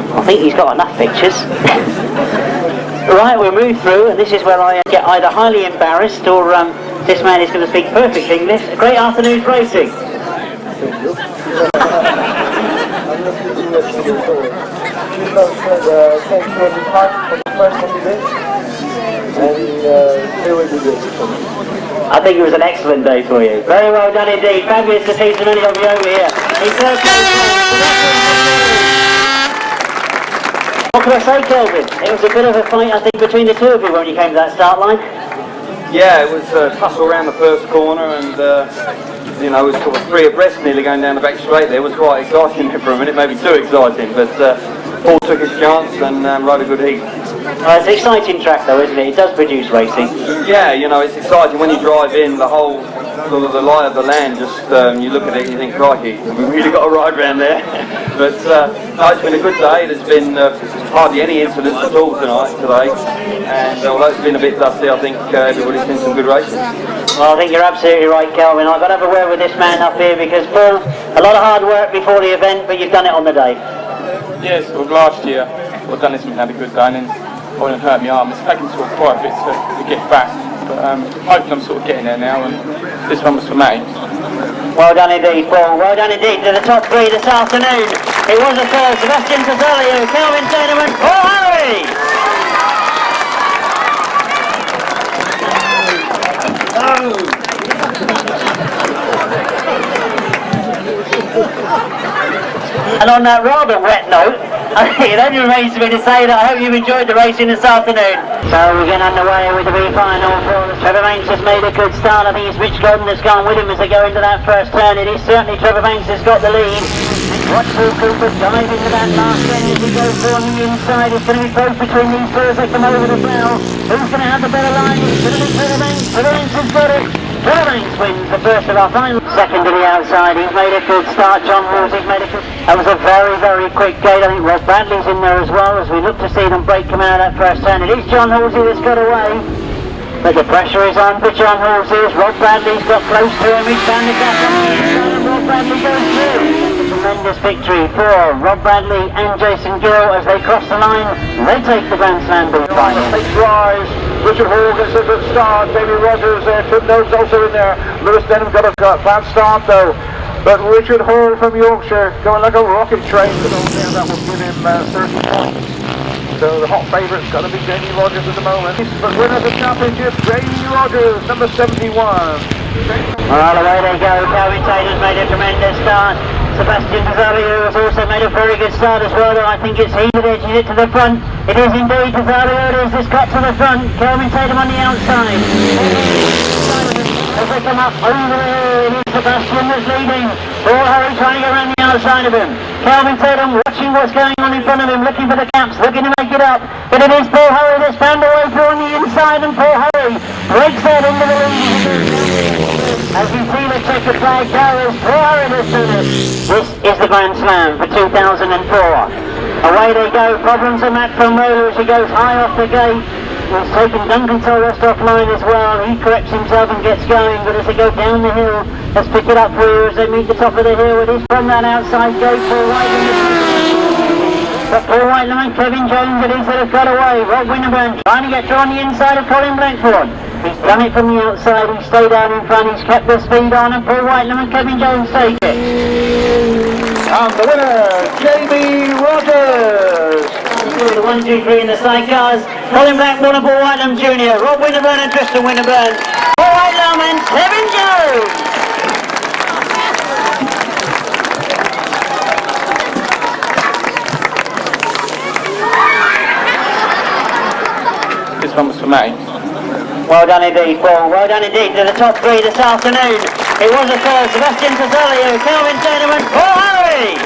B: I think he's got enough pictures. Right, we'll move through, and this is where I get either highly embarrassed or this man is going to speak perfect English. A great afternoon's racing. I think it was an excellent day for you. Very well done indeed. Fabulous to see so many of you over here. In third place, can I say, Kelvin? It was a bit of a fight, I think, between the two of you when you came to that start line.
G: Yeah, it was a tussle around the first corner, and you know, it was sort of three abreast nearly going down the back straight there. It was quite exciting for a minute, maybe too exciting, but Paul took his chance and rode a good heat.
B: It's an exciting track though, isn't it? It does produce racing.
G: Yeah, you know, it's exciting when you drive in, the whole sort of the lie of the land, just you look at it and you think, crikey, we've really got a ride round there. But no, it's been a good day. There's been hardly any incidents at all today, and although it's been a bit dusty, I think everybody's seen some good racing.
B: Well, I think you're absolutely right, Kelvin. I've got to have a word with this man up here because, Paul, a lot of hard work before the event, but you've done it on the day.
F: Yes, well, last year I've done this and had a good day, and then I wouldn't hurt my arm. It's taken sort of quite a bit to get back, but hopefully I'm sort of getting there now, and this one was for me.
B: Well done indeed, Paul. Well done indeed to the top three this afternoon. It was a third, Sebastian Tazzelio, Kelvin Tatum, Paul Harry! And on that rather wet note, it only remains for me to say that I hope you've enjoyed the racing this afternoon. So we're getting underway with the V-final for Trevor Banks has made a good start. I think it's Rich Coleman that's gone with him as they go into that first turn. It is certainly Trevor Banks has got the lead. Watch Lew Coffin dive into that last end as he goes on the inside. It's going to be close between these two as they come over the bell. Who's going to have the better line? It's going to be Trevor Banks. Trevor Banks has got it. Trevor Banks wins the first of our final. Second to the outside. He's made a good start. John Woolsey's made a good... That was a very, very quick gate. I think Rob Bradley's in there as well as we look to see them break coming out of that first turn. It is John Woolsey that's got away. But the pressure is on for John Woolsey as Rob Bradley's got close to him. He's found the gap on the inside and Rob Bradley goes through. Tremendous victory for Rob Bradley and Jason Gill as they cross the line. They take the Grand Slam final.
A: Takes rise. Richard Hall gets a good start. David Rogers there. Tim Notes also in there. Lewis Denham got a bad start though. But Richard Hall from Yorkshire going like a rocket train to go there. That will give him 30 points. So the hot favourite's got to be Jamie Rogers at the moment. But winner of the championship, Jamie Rogers, number 71.
B: Well, away they go. Calvin Taylor's made a tremendous start. Sebastian Tazzelio has also made a very good start as well, though I think it's he that edges it to the front. It is indeed Tazzelio, it is this cut to the front. Calvin Taylor on the outside. As they come up over there, it is Sebastian that's leading. Paul Harry trying to get around the outside of him. Calvin Tatum watching what's going on in front of him, looking for the caps, looking to make it up. But it is Paul Harry that's found a way through on the inside, and Paul Harry breaks out into the lead. As you see the checkered flag carriers, Paul Harry has done it. This is the Grand Slam for 2004. Away they go. Problems are Matt from Roller as he goes high off the gate. He's taken Duncan Tolrest offline as well. He corrects himself and gets going, but as they go down the hill, let's pick it up for you as they meet the top of the hill. It is from that outside gate. Paul Whitelam and Kevin Jones, it is that have got away. Rob Winterburn trying to get through on the inside of Colin Blackthorne. He's done it from the outside, he's stayed out in front, he's kept the speed on, and Paul Whitelam and Kevin Jones take it.
A: And the winner, Jamie Rogers.
B: The 1, 2, 3 in the sidecars. Colin Blackthorne and Paul Whitelam Jr. Rob Winterburn and Tristan Winterburn. Paul Whitelam and Kevin Jones.
F: This one was for me.
B: Well done indeed, Paul. Well done indeed to the top three this afternoon. It was a third, Sebastian Tazzelio, Kelvin Tatum and Paul Harry.